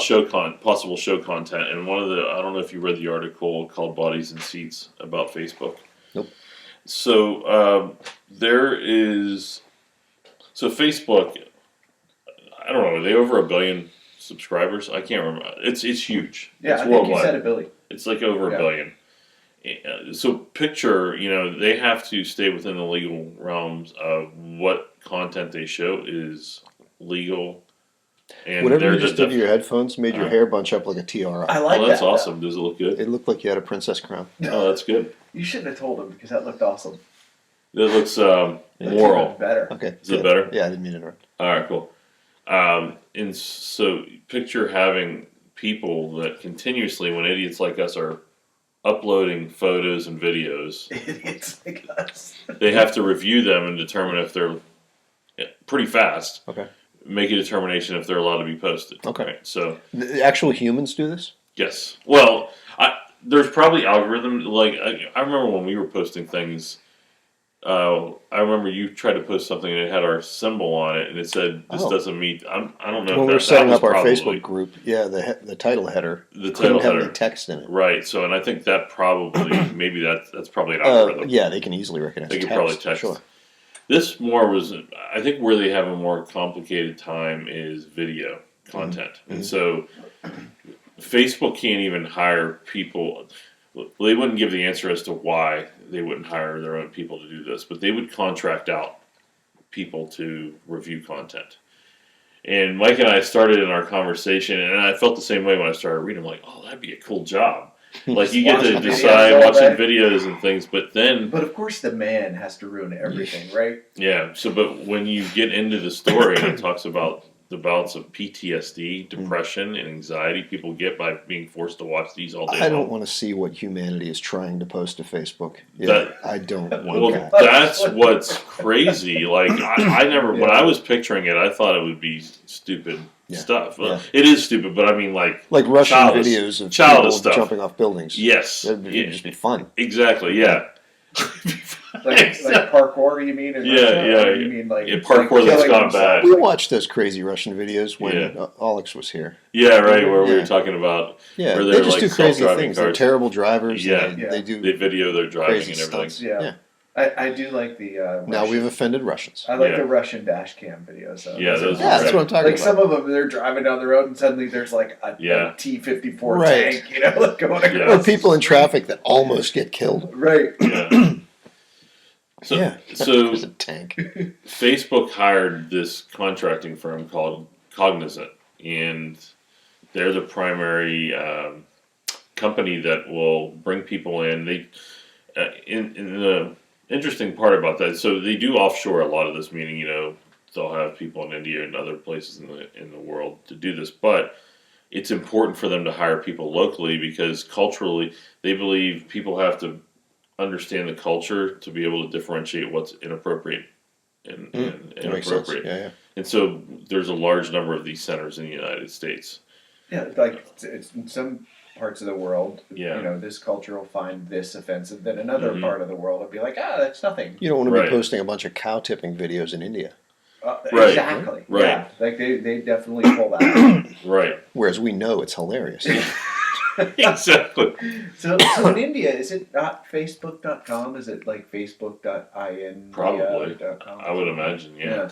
possible show content, and one of the I don't know if you read the article called "Bodies and Seats" about Facebook. Nope. So Facebook. I don't know. Are they over 1 billion subscribers? I can't remember. It's huge. Yeah, It's I think worldwide. you said it, Billy. It's like over Yeah. 1 billion. So picture, they have to stay within the legal realms of what content they show is legal. And Whatever they're you just did to your headphones made your Uh-huh. hair bunch up like a tiara. I like that's that. awesome. Does it look good? It looked like you had a princess crown. Oh, that's good. You shouldn't have told him because that looked awesome. It looks That's moral. even better. Okay. Is it good. better? Yeah, I didn't mean to interrupt. All right, cool. And so picture having people that continuously, when idiots like us are uploading photos and videos, Idiots like us. they have to review them and determine if they're pretty fast. Okay. Make a determination if they're allowed to be posted. Okay. Right? So The actual humans do this? yes. Well, there's probably algorithms. Like I remember when we were posting things. I remember you tried to post something and it had our symbol on it, and it said this Oh. doesn't meet. I don't know. When if we were that setting was up our probably- Facebook group, yeah, the title header The couldn't title have header. any text in it. Right. So, and I think that probably maybe that's probably an algorithm. Yeah, they can easily recognize They text. could probably text. Sure. This more was, I think, where they have a more complicated time is video content, and so Facebook can't even hire people. Well, they wouldn't give the answer as to why they wouldn't hire their own people to do this, but they would contract out people to review content. And Mike and I started in our conversation, and I felt the same way when I started reading. I'm like, oh, that'd be a cool job. Like you get to Watching decide videos all watching day. videos and things, but then But of course, the man has to ruin everything, right? yeah. So, but when you get into the story, and it talks about the bouts of PTSD, depression, and anxiety people get by being forced to watch these all day. I don't long. want to see what humanity is trying to post to Facebook. Yeah, That- I don't want Well, that. that's what's crazy. Like I never, when Yeah. I was picturing it, I thought it would be stupid Yeah. stuff. Well, Yeah. It is stupid, but I mean, like Like Russian childish- videos of childish people stuff. jumping off buildings. yes, That'd be, yeah, just be fun. exactly, yeah. Like parkour, you mean? In Yeah, Russia? yeah, Or you mean like yeah, parkour that's killing gone themselves? bad. We watched those crazy Russian videos when Yeah. Alex was here. Yeah, right. Where we Yeah. were talking about Yeah, Where they they're just like do crazy self-driving things. They're cars. terrible drivers. Yeah. and Yeah. they do they video their driving crazy and everything. stunts. Yeah. Yeah. I do like the Now Russian, we've offended Russians. I like Yeah. the Russian dash cam videos. Though. Yeah, those Yeah, are that's great. what I'm talking Like about. some of them, they're driving down the road and suddenly there's like a Yeah. T-54 Right. tank, you know, like going across. Yeah. Or people in traffic that almost get killed. Right. Yeah. So, Yeah. so There's a tank. Facebook hired this contracting firm called Cognizant, and they're the primary company that will bring people in. They in the interesting part about that. So they do offshore a lot of this, meaning they'll have people in India and other places in the world to do this, but it's important for them to hire people locally because culturally they believe people have to understand the culture to be able to differentiate what's inappropriate and That makes sense. inappropriate. Yeah, yeah. And so there's a large number of these centers in the United States. Yeah, like it's in some parts of the world, Yeah. you know, this culture will find this offensive. Then another Mhm. part of the world will be like, that's nothing. You don't want to Right. be posting a bunch of cow tipping videos in India. Right. Exactly. Right. Yeah. Like they definitely pull that. Right. Whereas we know it's hilarious. Exactly. So in India, is it not Facebook.com? Is it like Facebook.in? Probably. .com? I would imagine, yeah.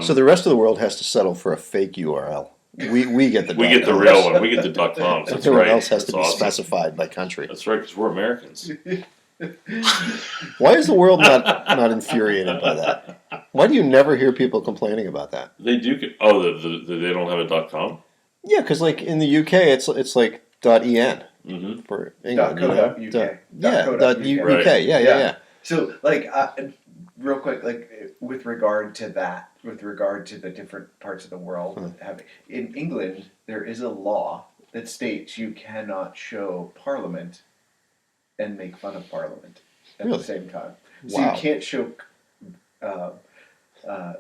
So the rest of the world has to settle for a fake URL. We get the We get the .coms. real one. We get the .coms. That's Everyone right. else has That's to be awesome. specified by country. That's right, because we're Americans. Why is the world not infuriated by that? Why do you never hear people complaining about that? They do. They don't have a .com. Yeah, because like in the UK, it's like .en Mm-hmm. for England. .co.uk. Yeah, .co.uk. .uk. Right. Yeah. So, like, real quick, like, with regard to that, with regard to the different parts of the world having, in England, there is a law that states you cannot show Parliament and make fun of Parliament at Really? the same time. So Wow. you can't show,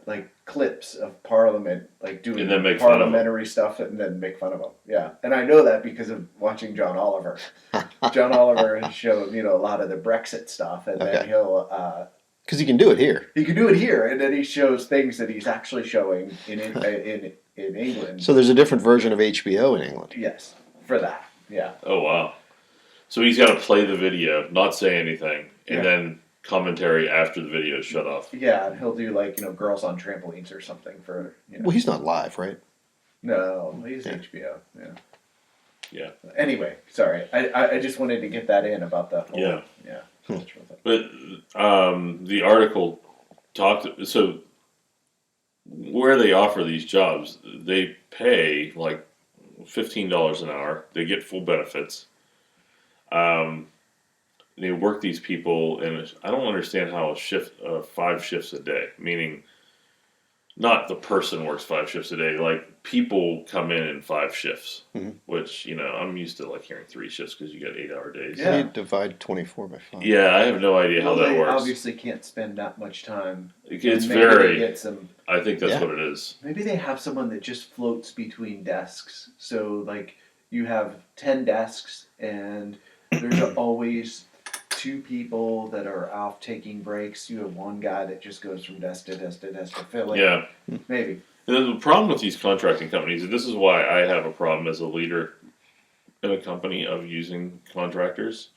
like, clips of Parliament, like, doing And then make fun of 'em. parliamentary stuff and then make fun of them. Yeah. And I know that because of watching John Oliver. John Oliver has shown, a lot of the Brexit stuff, and then Okay. he'll, Because you can do it here. he can do it here, and then he shows things that he's actually showing in England. So there's a different version of HBO in England. Yes, for that. Yeah. Oh wow! So he's got to play the video, not say anything, and Yeah. then commentary after the video is shut off. Yeah, and he'll do like girls on trampolines or something for Well, he's not live, right? No, he's Yeah. HBO. Yeah. Yeah. Anyway, sorry. I just wanted to get that in about the whole Yeah. cultural thing. But the article talked. So where they offer these jobs, they pay like $15 an hour. They get full benefits. They work these people, and I don't understand how 5 shifts a day, meaning not the person works 5 shifts a day. Like people come in 5 shifts, which I'm used to like hearing 3 shifts because you got 8-hour days. Yeah. You divide 24 by 5. Yeah, I have no idea how that they works. obviously can't spend that much time. It's And maybe very. They get some. I think that's Yeah. what it is. Maybe they have someone that just floats between desks. So like you have 10 desks, and there's always 2 people that are off taking breaks. You have one guy that just goes from desk to desk to desk to fill in. Yeah. Maybe. And the problem with these contracting companies, and this is why I have a problem as a leader in a company of using contractors.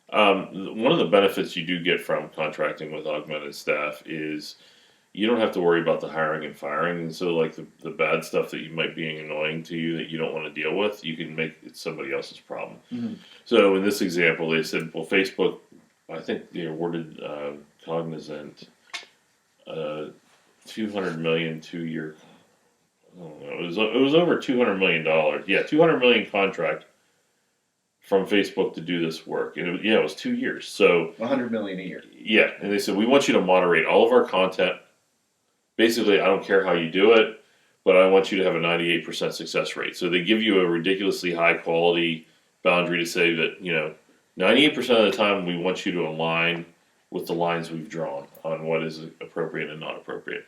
One of the benefits you do get from contracting with augmented staff is you don't have to worry about the hiring and firing. And so, like the bad stuff that you might be annoying to you that you don't want to deal with, you can make it somebody else's problem. Mhm. So, in this example, they said, well, Facebook, I think they awarded Cognizant 200 million 2-year. I don't know. It was over $200 million. Yeah, $200 million contract from Facebook to do this work, and it was 2 years. So 100 million a year. yeah, and they said we want you to moderate all of our content. Basically, I don't care how you do it, but I want you to have a 98% success rate. So they give you a ridiculously high quality boundary to say that 98% of the time we want you to align with the lines we've drawn on what is appropriate and not appropriate.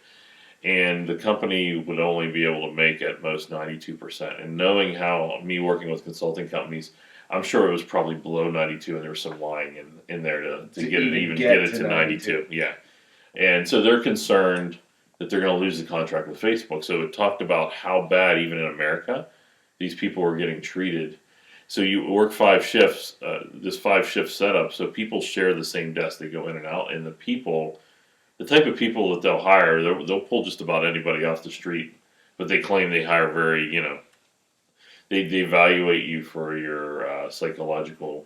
And the company would only be able to make at most 92%. And knowing how me working with consulting companies, I'm sure it was probably below 92, and there was some lying in there to get it to 92. Yeah. And so they're concerned that they're going to lose the contract with Facebook. So it talked about how bad, even in America, these people were getting treated. So you work 5 shifts, this 5 shift setup, so people share the same desk. They go in and out, and the type of people that they'll hire, they'll pull just about anybody off the street, but they claim they hire very, they evaluate you for your psychological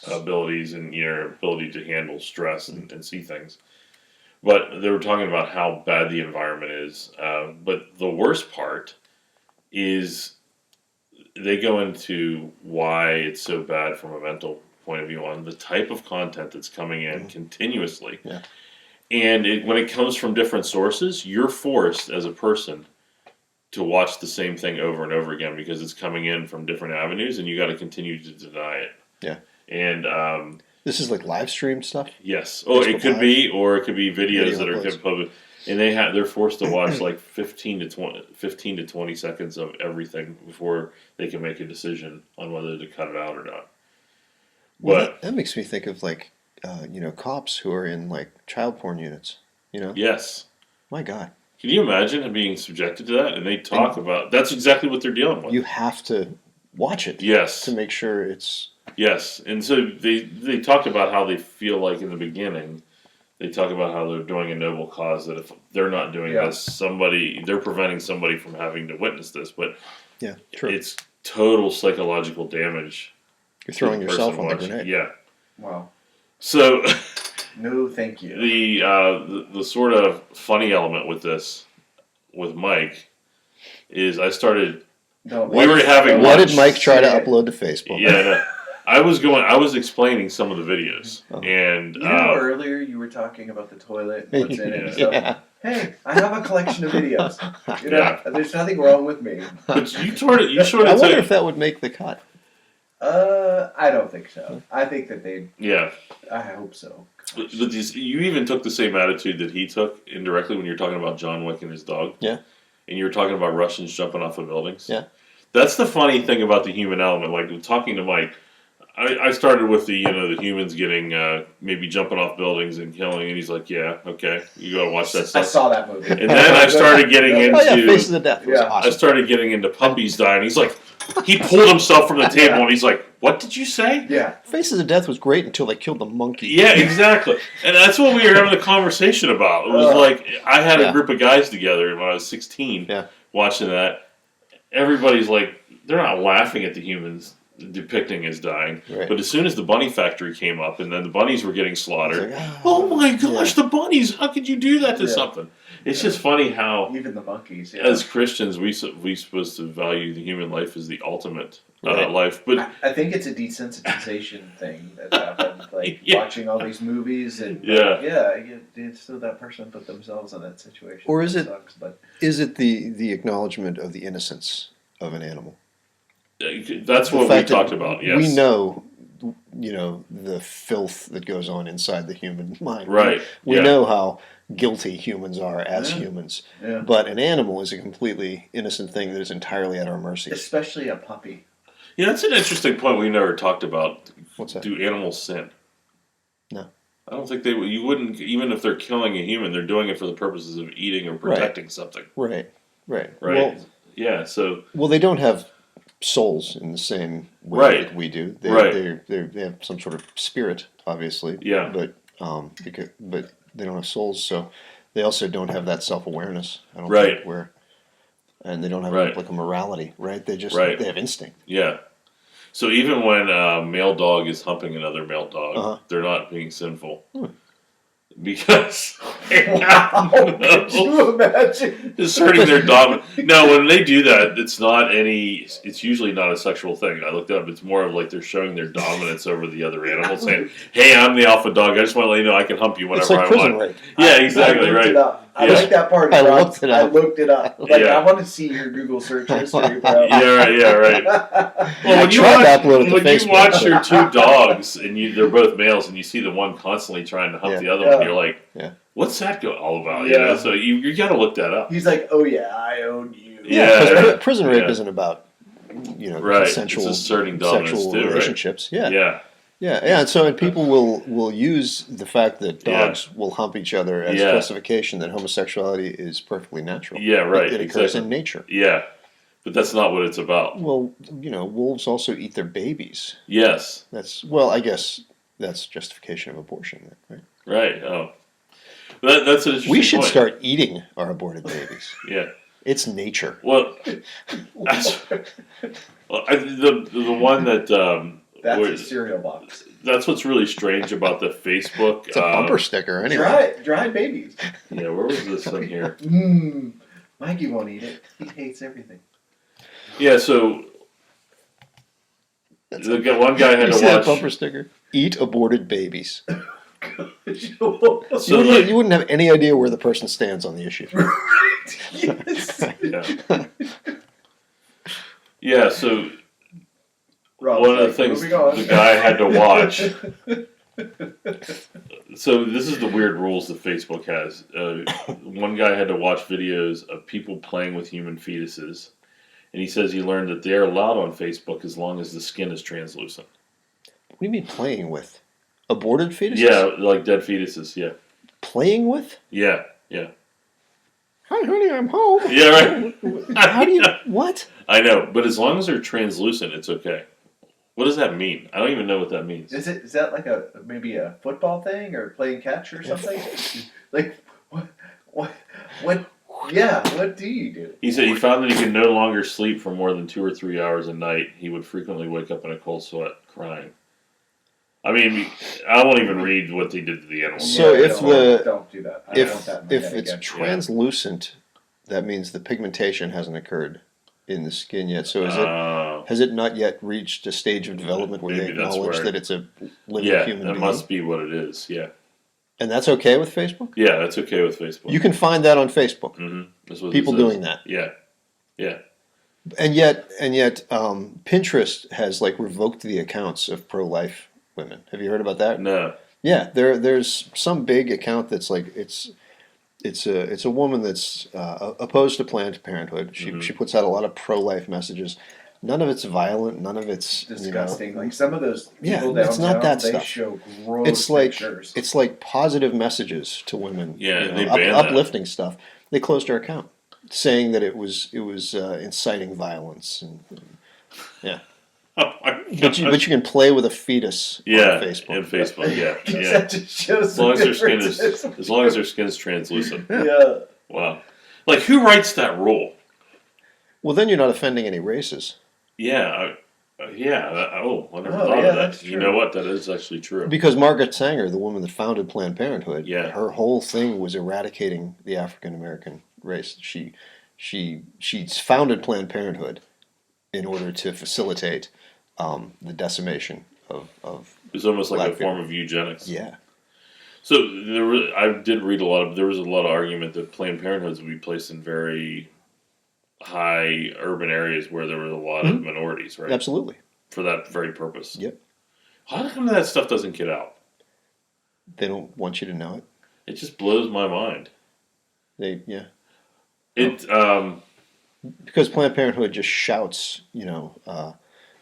abilities and your ability to handle stress and see things. But they were talking about how bad the environment is. But the worst part is they go into why it's so bad from a mental point of view on the type of content that's coming in continuously. Yeah. And when it comes from different sources, you're forced as a person to watch the same thing over and over again because it's coming in from different avenues, and you got to continue to deny it. Yeah. And this is like live stream stuff. yes, it could be, or it could be videos that are uploads. public, and they're forced to watch like 15 to 20 seconds of everything before they can make a decision on whether to cut it out or not. Well, But that makes me think of like, cops who are in like child porn units. yes. My God, Can you imagine being subjected to that? And they talk about that's exactly what they're dealing with. you have to watch it Yes, to make sure it's yes. And so they talked about how they feel like in the beginning. They talk about how they're doing a noble cause. That if they're not doing this, they're preventing somebody from having to witness this. But true. it's total psychological damage. You're throwing to yourself person on the watching. grenade. Yeah. Wow. So No, thank you. the sort of funny element with this, with Mike, is I started. No, We were having What lunch. did Mike try to Yeah. upload to Facebook? Yeah, no, I was explaining some of the videos, Oh. and You know how earlier you were talking about the toilet, and what's in it and stuff? Yeah. Hey, I have a collection of videos. There's nothing wrong with me. but you sort I of wonder took, if that would make the cut. I don't think so. I think that yeah. I hope so. But you even took the same attitude that he took indirectly when you're talking about John Wick and his dog. Yeah. And you were talking about Russians jumping off of buildings. Yeah. That's the funny thing about the human element. Like talking to Mike, I started with the humans getting maybe jumping off buildings and killing, and he's like, yeah, okay, you gotta watch that I stuff. saw that movie. And then I started getting Oh yeah, into Faces of Death was Yeah. I awesome. started getting into puppies dying. He's like, he pulled himself from the table and he's like, what did you say? Yeah. Faces of Death was great until they killed the monkey. Yeah, exactly. And that's what we were having a conversation about. It was like, I had a group of guys together when I was 16 watching that. Everybody's like, they're not laughing at the humans depicting as dying. Right. But as soon as the bunny factory came up and then the bunnies were getting slaughtered, It's like, oh my gosh, the bunnies, how could you do that to something? It's just funny how, Even the monkeys. Yeah. as Christians, we supposed to value the human life as the ultimate life. But I think it's a desensitization thing that happened. Like Yeah. watching all these movies and so that person put themselves in that situation. Or is That it- sucks, but Is it the acknowledgement of the innocence of an animal? that's The what we fact that talked about. Yes, We know, the filth that goes on inside the human mind. Right. We yeah. know how guilty humans are as Yeah. humans. yeah, But an animal is a completely innocent thing that is entirely at our mercy. especially a puppy. Yeah, that's an interesting point we never talked about. What's that? Do animals sin? No. I don't think they. You wouldn't, even if they're killing a human, they're doing it for the purposes of eating or protecting something. Right. Right. Well, So they don't have souls in the same way Right. that we do. Right. They have some sort of spirit, obviously. Yeah. But but they don't have souls, so they also don't have that self-awareness. I don't Right. think and they don't have Right. like a morality, right? They just Right. they have instinct. yeah. So even when a male dog is humping another male dog, Uh-huh. they're not being sinful. Because Wow! Could you imagine? just hurting their dominant. No, when they do that, it's not any. It's usually not a sexual thing. I looked up. It's more of like they're showing their dominance over the other animal, saying, "Hey, I'm the alpha dog. I just want to let you know I can hump you It's whenever like I prison want." rape. Yeah, exactly I looked right. it up. I Yeah. like that part. I Rob. looked it up. I looked it up. Like Yeah. I want to see your Google search history, bro. Yeah, right. Yeah, right. Well, I when you tried to watch, upload it to when you Facebook, watch but- your two dogs and they're both males, and you see the one constantly trying to hump Yeah. the other Yeah. one, you're like, Yeah. "What's that all about?" You Yeah. know, so you got to look that up. He's like, oh yeah, I own you. Yeah. because prison rape Yeah. isn't about Right. consensual It's asserting dominance sexual too, right? relationships. Yeah. Yeah. And so people will use the fact that dogs will hump each other as Yeah. justification that homosexuality is perfectly natural. Yeah, right, It occurs exactly. in nature. Yeah. But that's not what it's about. Well, wolves also eat their babies. Yes. I guess that's justification of abortion, right? Right. Oh. That's an interesting We should point. start eating our aborted babies. Yeah. It's nature. Well, the one that That's a cereal box. that's what's really strange about the Facebook. It's a bumper sticker, anyway. Dried babies. Yeah, where was this in here? Mikey won't eat it. He hates everything. Yeah, so one guy had You to see that watch. bumper sticker? Eat aborted babies. So You wouldn't have any idea where the person stands on the issue. Yes. yeah. Yeah, so Rob's one of the like, things moving on. the guy had to watch. So this is the weird rules that Facebook has. One guy had to watch videos of people playing with human fetuses, and he says he learned that they're allowed on Facebook as long as the skin is translucent. What do you mean playing with? Aborted fetuses? Yeah, like dead fetuses. Yeah, Playing with? yeah. Hi, honey, I'm home. Yeah, right. How do you... What? I know, but as long as they're translucent, it's okay. What does that mean? I don't even know what that means. Is that like maybe a football thing or playing catch or something? Like what? Yeah, what do you do? He said he found that he could no longer sleep for more than 2 or 3 hours a night. He would frequently wake up in a cold sweat, crying. I mean, I won't even read what they did to the animals. So if don't do that. I don't want that in my if head it's again. translucent, that means the pigmentation hasn't occurred in the skin yet. So Uh, has it not yet reached a stage of development where they Maybe that's acknowledge where- that it's a living yeah, human that being? must be what it is. Yeah, And that's okay with Facebook? yeah, that's okay with Facebook. You can find that on Facebook. That's what People it says. doing that. Yeah, yeah. And yet, Pinterest has like revoked the accounts of pro-life women. Have you heard about that? No. Yeah, there's some big account that's like it's a woman that's opposed to Planned Parenthood. She puts out a lot of pro-life messages. None of it's violent. None of it's Disgusting. Like some of those Yeah, people it's not downtown, that they stuff. show gross It's like pictures. it's like positive messages to women. Yeah, you know, they banned that. uplifting stuff. They closed her account, saying that it was inciting violence. Yeah, Oh my but you can play with a fetus yeah, on Facebook. and Facebook. Yeah, yeah. That just shows As long as their skin differences. as long as their skin's translucent. Yeah. Wow. Like who writes that rule? Well, then you're not offending any races. Yeah. I never Oh, thought yeah, of that. that's You true. know what? That is actually true. Because Margaret Sanger, the woman that founded Planned Parenthood, Yeah. her whole thing was eradicating the African American race. She founded Planned Parenthood in order to facilitate the decimation of It's almost like Black a form of eugenics. yeah. So I did read there was a lot of argument that Planned Parenthoods would be placed in very high urban areas where there was a lot of minorities, right? Absolutely. For that very purpose. Yep. How come that stuff doesn't get out? They don't want you to know it. It just blows my mind. Yeah. Because Planned Parenthood just shouts,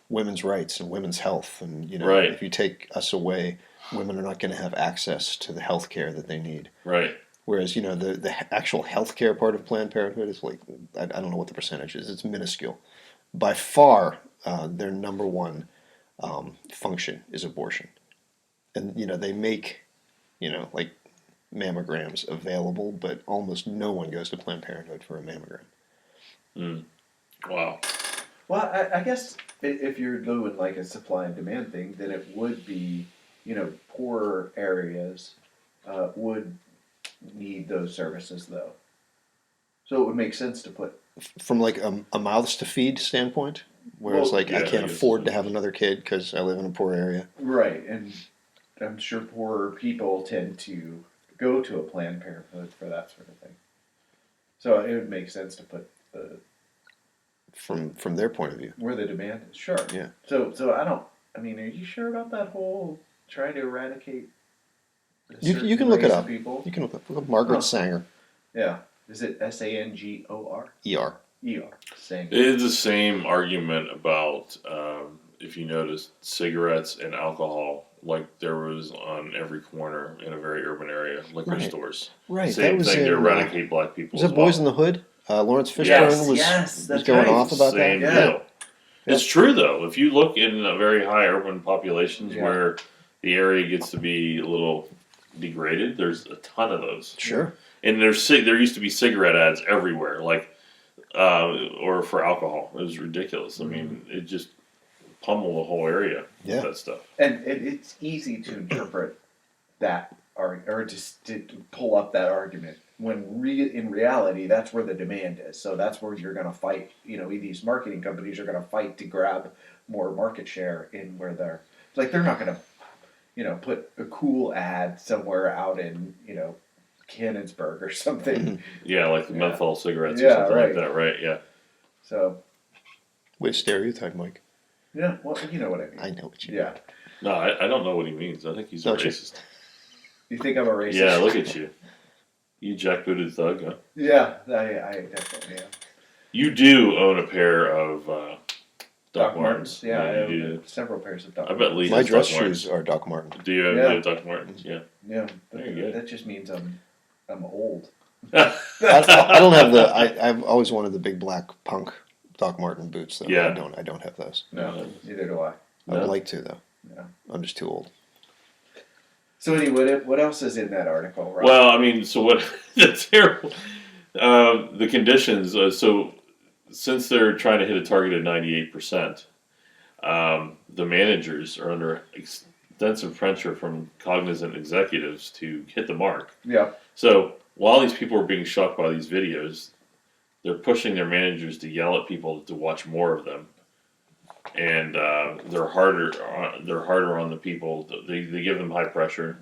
women's rights and women's health, and Right. if you take us away, women are not going to have access to the health care that they need. Right. Whereas the actual health care part of Planned Parenthood is like I don't know what the percentage is. It's minuscule. By far, their number one function is abortion, and they make like mammograms available, but almost no one goes to Planned Parenthood for a mammogram. Wow. Well, I guess if you're doing like a supply and demand thing, then it would be, poorer areas would need those services though. So it would make sense to put. From like a mouths to feed standpoint, whereas Well, like yeah, I I can't guess afford so. to have another kid because I live in a poor area. Right, and I'm sure poorer people tend to go to a Planned Parenthood for that sort of thing. So it would make sense to put From their point of view. where the demand is. Sure. Yeah. So are you sure about that whole trying to eradicate? a You certain can look it race up. of People? You can look up Margaret Huh. Sanger, Yeah. Is it Sangor? ER. Sanger. It's the same argument about if you notice cigarettes and alcohol, like there was on every corner in a very urban area, liquor Right. stores. Right. Same that was thing in, to eradicate black people. was that Boys in the Hood? Lawrence Fishburne Yes, was, yes, was that's going right. off about Same that. Yeah. deal. It's true though. If you look in very high urban populations Yeah. where the area gets to be a little degraded, there's a ton of those. Sure. And there used to be cigarette ads everywhere, like or for alcohol. It was ridiculous. I mean, it just pummeled the whole area Yeah. with that stuff. And it's easy to interpret that or just to pull up that argument when in reality that's where the demand is. So that's where you're going to fight. You know, these marketing companies are going to fight to grab more market share in where they're not going to, you know, put a cool ad somewhere out in, you know, Cannonsburg or something. Yeah, like the Yeah. menthol cigarettes or Yeah, something right. like that, right? Yeah. So Way to stereotype, Mike. yeah, well, you know what I mean. I know what you mean. Yeah. No, I don't know what he means. I think he's a Don't you? racist. You think I'm a racist? Yeah, look at you. You jackbooted thug, huh? Yeah, I definitely am. You do own a pair of Doc Martens. Yeah, I you do. own several pairs of Doc I bet Martens. Lee My has dress Doc Martens. shoes are Doc Martin. Do you have Yeah. Doc Martens? Yeah. Yeah, Very good. that just means I'm old. I don't have the. I've always wanted the big black punk Doc Martin boots, though. Yeah. I don't have those. No, neither do I. I would No. like to, though. Yeah. I'm just too old. So anyway, what else is in that article, Rob? Well, I mean, so what? That's terrible. The conditions. So since they're trying to hit a target of 98%, the managers are under extensive pressure from cognizant executives to hit the mark. Yeah. So while these people are being shocked by these videos, they're pushing their managers to yell at people to watch more of them, and they're harder. They're harder on the people. They give them high pressure.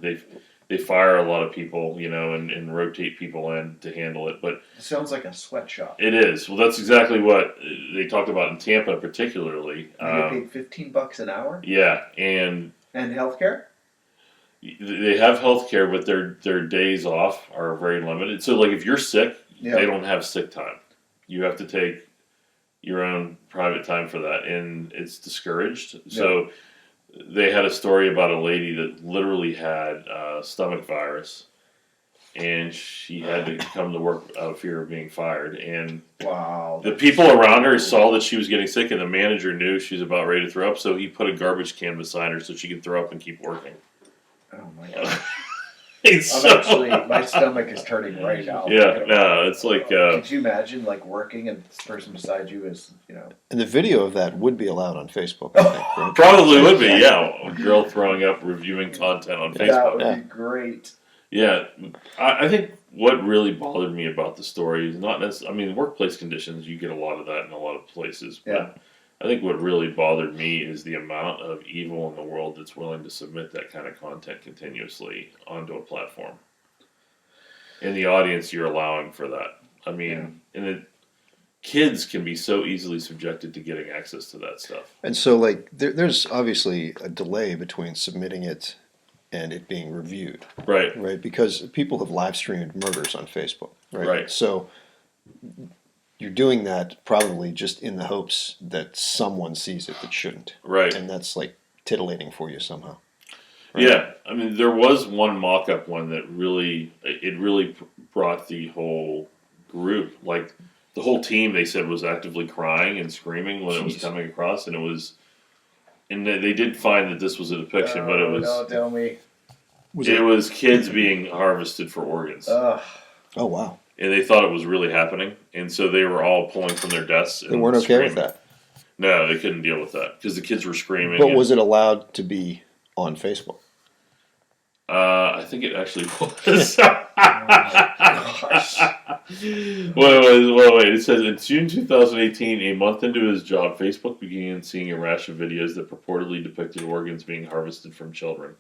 They fire a lot of people, you know, and rotate people in to handle it. But It sounds like a sweatshop. it is. Well, that's exactly what they talked about in Tampa, particularly. You get paid $15 an hour Yeah, and and healthcare. they have health care, but their days off are very limited. So, like, if you're sick, Yeah. they don't have sick time. You have to take your own private time for that, and it's discouraged. So, they had a story about a lady that literally had stomach virus, and she had to come to work out of fear of being fired. And Wow. the people around her saw that she was getting sick, and the manager knew she was about ready to throw up, so he put a garbage can beside her so she could throw up and keep working. Oh my god. It's I'm so- actually, my stomach is turning right now. Yeah, no, it's like Could you imagine like working and this person beside you is, you know? And the video of that would be allowed on Facebook, I think, right? probably would be, yeah. A girl throwing up, reviewing content on That Facebook. would Yeah. be great. Yeah, I think what really bothered me about the story is not necessarily. I mean, workplace conditions, you get a lot of that in a lot of places. But Yeah. I think what really bothered me is the amount of evil in the world that's willing to submit that kind of content continuously onto a platform. And the audience you're allowing for that. I mean, kids can be so easily subjected to getting access to that stuff. And so, like, there's obviously a delay between submitting it and it being reviewed, Right. right? Because people have live streamed murders on Facebook, right? Right. So you're doing that probably just in the hopes that someone sees it that shouldn't, Right. and that's like titillating for you somehow. Yeah, I mean, there was one mock-up one that really brought the whole group, like the whole team. They said was actively crying and screaming when it was Jeez. coming across, and it was, and they did find that this was a depiction, but it was Don't tell me. it was kids being harvested for organs, Ugh. Oh wow, and they thought it was really happening, and so they were all pulling from their desks. they and weren't okay with screaming. that. No, they couldn't deal with that because the kids were screaming. But and- was it allowed to be on Facebook? I think it actually was. Gosh. Wait. It says in June 2018, a month into his job, Facebook began seeing a rash of videos that purportedly depicted organs being harvested from children.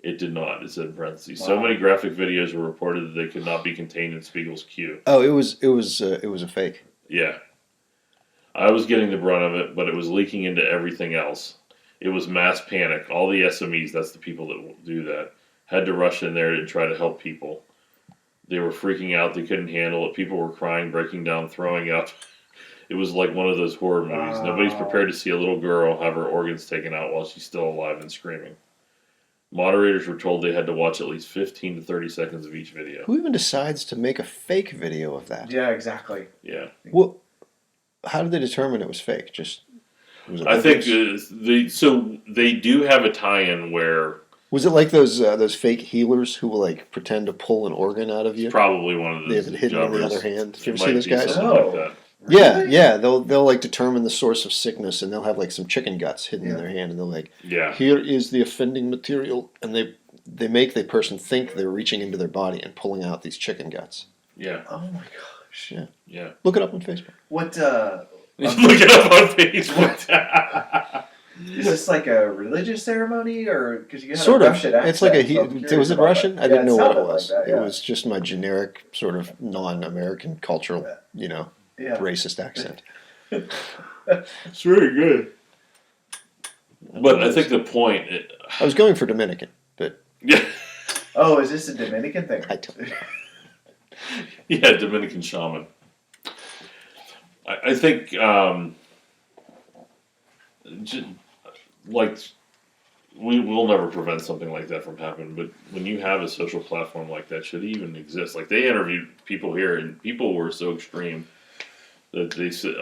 It did not. It said in parentheses. So Wow. many graphic videos were reported that they could not be contained in Spiegel's queue. Oh, it was a fake. Yeah, I was getting the brunt of it, but it was leaking into everything else. It was mass panic. All the SMEs, that's the people that will do that, had to rush in there to try to help people. They were freaking out. They couldn't handle it. People were crying, breaking down, throwing up. It was like one of those horror movies. Wow. Nobody's prepared to see a little girl have her organs taken out while she's still alive and screaming. Moderators were told they had to watch at least 15 to 30 seconds of each video. Who even decides to make a fake video of that? Yeah, exactly. Yeah. Well, how did they determine it was fake? Just was it I think obvious? they do have a tie-in where Was it like those fake healers who will like pretend to pull an organ out of you? probably one of They have the it hidden in the jobbers. other hand. Did you It ever see might those be guys? something Oh. like that. Yeah, Really? yeah. They'll like determine the source of sickness, and they'll have like some chicken guts hidden in Yeah. their hand, and they'll like, Yeah. here is the offending material, and they make the person think they're reaching into their body and pulling out these chicken guts. Yeah. Oh my gosh. Yeah. Yeah. Look it up on Facebook. What Look it up on Facebook. is this like a religious ceremony or because you had Sort a of. Russian accent? It's like so I'm curious was it about Russian? that. I didn't know what it sounded was. Like that, yeah. It was just my generic sort of non-American cultural, Yeah. racist accent. It's very good. But I think the point. I was going for Dominican, but Yeah. Oh, is this a Dominican thing? I don't. Yeah, Dominican shaman. I think, like, we will never prevent something like that from happening. But when you have a social platform like that, should it even exist? Like they interviewed people here, and people were so extreme that they said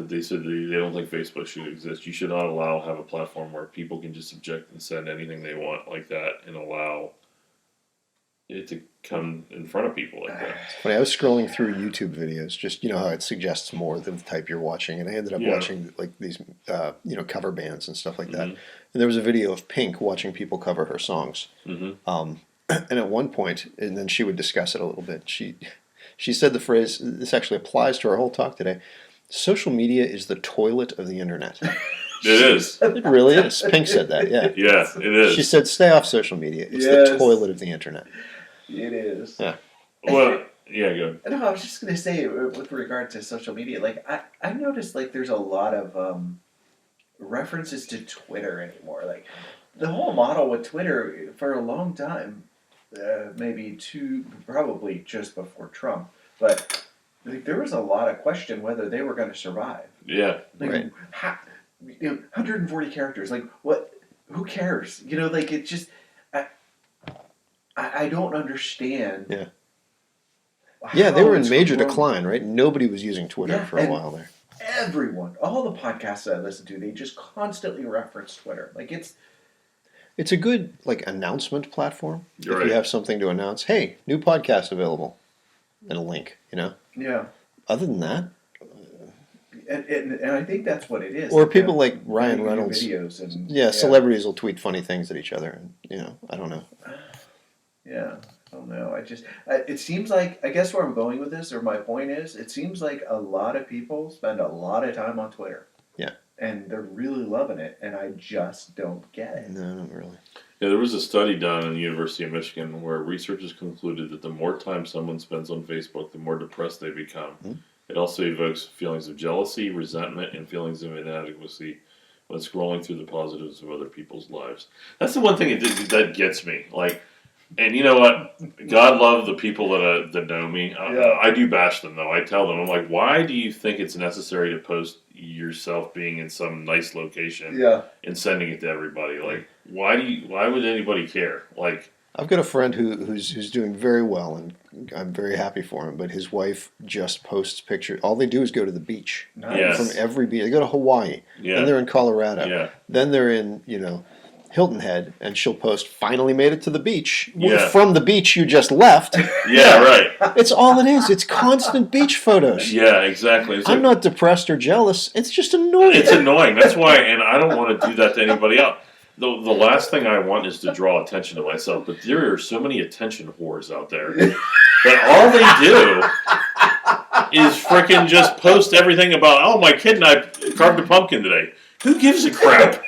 they said they don't think Facebook should exist. You should not have a platform where people can just subject and send anything they want like that, and allow it to come in front of people like that. When I was scrolling through YouTube videos, just how it suggests more than the type you're watching, and I ended up Yeah. watching like these cover bands and stuff like that. Mhm. And there was a video of Pink watching people cover her songs. Mm-hmm. And at one point, and then she would discuss it a little bit. She said the phrase. This actually applies to our whole talk today. Social media is the toilet of the internet. It is. It really is. Pink said that. Yeah. Yeah, it is. She said, "Stay off social media. It's Yes. the toilet of the internet." It is. Yeah. Well, yeah, good. No, I was just gonna say with regard to social media, like I noticed like there's a lot of references to Twitter anymore. Like the whole model with Twitter for a long time, probably just before Trump, but like, there was a lot of question whether they were going to survive. Yeah. Like, Right. 140 characters. Like what? Who cares? Like it just. I don't understand. Yeah. Yeah, they how were in it's major grown. decline, right? Nobody was using Twitter Yeah, for a and- while there. Everyone, all the podcasts that I listen to, they just constantly reference Twitter. Like It's a good announcement platform. You're if right. you have something to announce, hey, new podcast available, and a link. yeah, Other than that, and I think that's what it is. or Like, people like Ryan making Reynolds. videos and Yeah, celebrities will tweet funny things at each other, and I don't know. Yeah, I don't know. It seems like I guess where I'm going with this, or my point is, it seems like a lot of people spend a lot of time on Twitter. Yeah. And they're really loving it, and I just don't get it. No, not really. Yeah, there was a study done in the University of Michigan where researchers concluded that the more time someone spends on Facebook, the more depressed they become. Hmm. It also evokes feelings of jealousy, resentment, and feelings of inadequacy when scrolling through the positives of other people's lives. That's the one thing that gets me. And you know what? God love the people that know me. Yeah. I do bash them though. I tell them, I'm like, why do you think it's necessary to post yourself being in some nice location Yeah. and sending it to everybody? Like, why would anybody care? Like, I've got a friend who's doing very well, and I'm very happy for him. But his wife just posts pictures. All they do is go to the beach. Nice. Yes. From every beach. They go to Hawaii. yeah, Then they're in Colorado. yeah, Then they're in, Hilton Head, and she'll post, finally made it to the beach. Yeah. From the beach you just left. yeah, right. It's all it is. It's constant beach photos. Yeah, exactly. It's I'm not depressed or jealous. It's just annoying. It's annoying. That's why, and I don't want to do that to anybody else. The last thing I want is to draw attention to myself, but there are so many attention whores out there that all they do is frickin' just post everything about, oh, my kid and I carved a pumpkin today. Who gives a crap?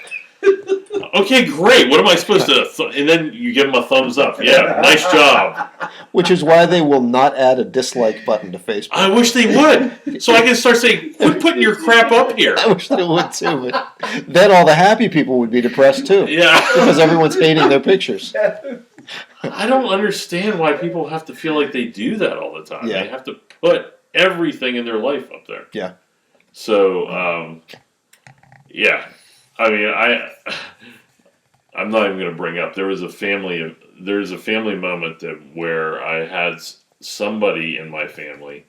Okay, great. What am I supposed to? And then you give them a thumbs up. Yeah, nice job. Which is why they will not add a dislike button to Facebook. I wish they would, so I can start saying, quit putting your crap up here. I wish they would too, but then all the happy people would be depressed too. Yeah. Because everyone's hating their pictures. I don't understand why people have to feel like they do that all the time. Yeah. They have to put everything in their life up there. Yeah. So, yeah. I mean, I'm not even going to bring up. There's a family moment where I had somebody in my family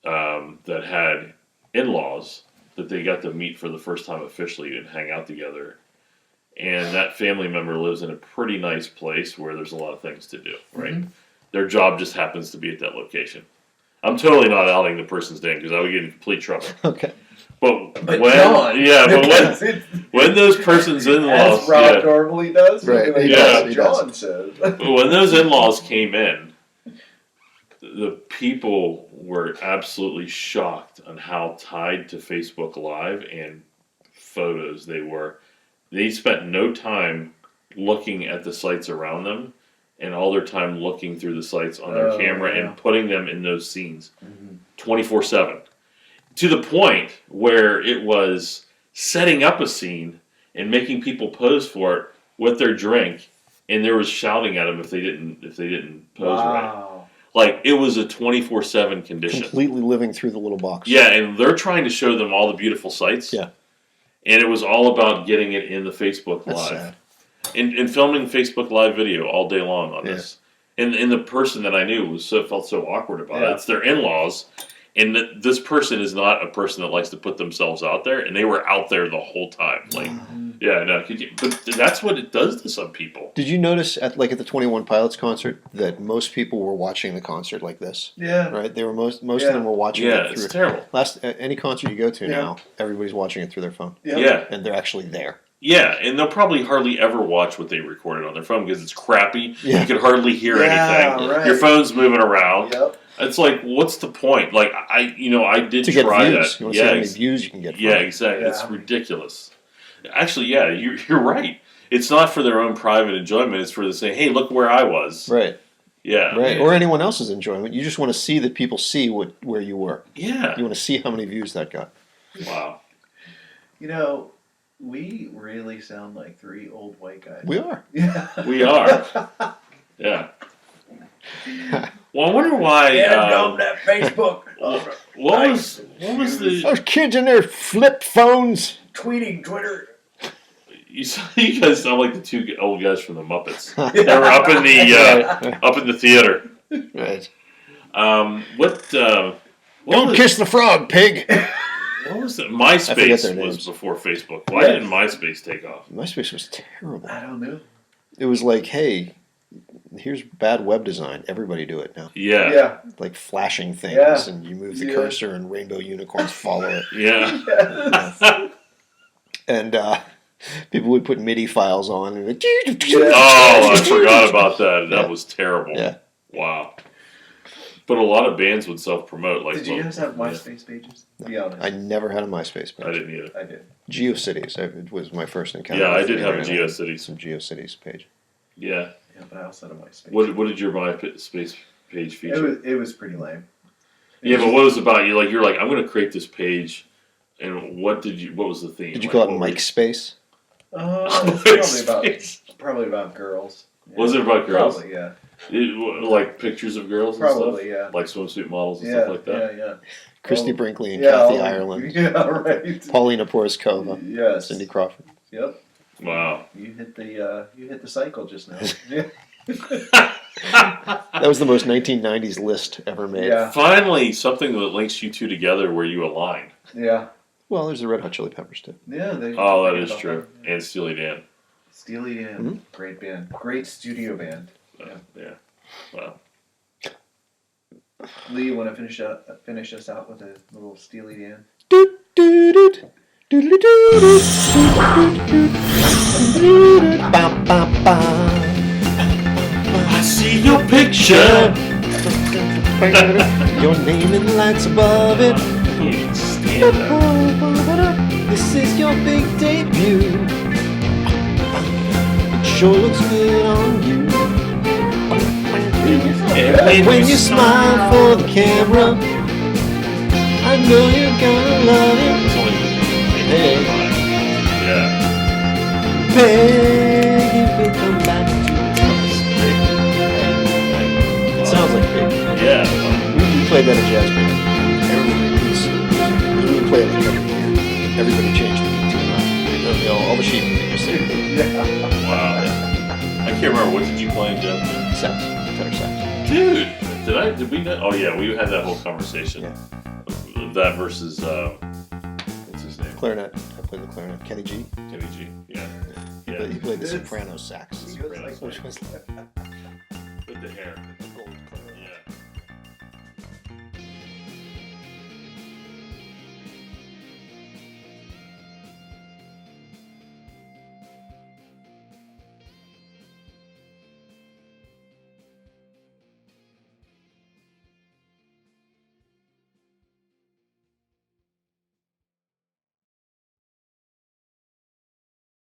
that had in-laws that they got to meet for the first time officially and hang out together. And that family member lives in a pretty nice place where there's a lot of things to do, right? Mm-hmm. Their job just happens to be at that location. I'm totally not outing the person's name because I would get in complete trouble. Okay. But when those person's in-laws, as Rob normally does, right? John says. When those in-laws came in, the people were absolutely shocked on how tied to Facebook Live and photos they were. They spent no time looking at the sites around them, and all their time looking through the sites on their camera and putting them in those scenes 24/7. To the point where it was setting up a scene and making people pose for it with their drink, and there was shouting at them if they didn't pose right. Like it was a 24/7 condition. Completely living through the little box. Yeah, and they're trying to show them all the beautiful sights. Yeah. And it was all about getting it in the Facebook That's Live. sad. And filming Facebook Live video all day long on this. And the person that I knew felt so awkward about it. It's their in-laws. And this person is not a person that likes to put themselves out there, and they were out there the whole time. Like, but that's what it does to some people. Did you notice at the 21 Pilots concert that most people were watching the concert like this? Yeah. Right. They were most of them were watching it through. It's terrible. Any concert you go to now, everybody's watching it through their phone. Yeah. And they're actually there. Yeah, and they'll probably hardly ever watch what they recorded on their phone because it's crappy. Yeah. You can hardly hear anything. Right. Your phone's moving around. Yep. It's like, what's the point? Like, I did to try get views. that. You want to see how many views you can get from Yeah, it. exactly. Yeah. It's ridiculous. Actually, you're right. It's not for their own private enjoyment. It's for the saying, hey, look where I was. Right. Yeah. Right. Or anyone else's enjoyment. You just want to see that people see where you were. Yeah. You want to see how many views that got. Wow. We really sound like three old white guys. We are. Yeah. We are. Yeah. Well, I wonder why. that Facebook. What was the? Those kids in their flip phones. Tweeting Twitter. You guys sound like the two old guys from the Muppets. They were up in the theater. Right. Don't kiss the frog, pig. What was it? MySpace was before Facebook. Why didn't MySpace take off? MySpace was terrible. I don't know. It was like, hey, here's bad web design. Everybody do it now. Yeah. Yeah. Like flashing things, and you move the cursor, and rainbow unicorns follow it. Yeah. And people would put MIDI files on. And Oh, I forgot about that. That was terrible. Yeah. Wow. But a lot of bands would self-promote. Like, did you guys have MySpace pages? Be honest. I never had a MySpace page. I didn't either. I did. GeoCities it was my first encounter. Yeah, I did with have a the internet. GeoCities. Some GeoCities page. Yeah. Yeah, but I also had a MySpace. What did your MySpace page feature? It was pretty lame. Yeah, but what was it about? You're like, I'm going to create this page, and what was the theme? Did you call it Mike Space? It's probably about girls. Yeah. Was it about girls? Probably, yeah. Like pictures of girls and Probably, stuff? yeah. Like swimsuit models and stuff like that? Yeah. Christy Brinkley and Kathy Ireland. Yeah, right. Paulina Poroskova. Yes. Cindy Crawford. Yep. Wow. You hit the cycle just now. Yeah. That was the most 1990s list ever made. Yeah. Finally, something that links you two together where you align. Yeah. Well, there's the Red Hot Chili Peppers too. Yeah. That is true. And Steely Dan. Steely Dan, great band, great studio band. Yeah. Wow. Lee, you want to finish us out with a little Steely Dan? I see your picture. Your name in lights above it. Can't stand that. This is your big debut. It sure looks good on you. And When you smile for the camera, I know you're gonna love it. Hey, Yeah. Peg, if we come back to it. Sounds like Peg. Yeah. We played that at jazz band. We play it like every year. Everybody changed the tune up. All the sheep just say, Yeah. Wow. can't remember. What did you play in jazz band? Sax, tenor sax. Dude, did we know? Oh yeah, we had that whole conversation. Yeah. That versus what's his name? Clarinet. I played the clarinet. Kenny G. Kenny G. Yeah. He played the soprano sax. He goes like Which was With the hair.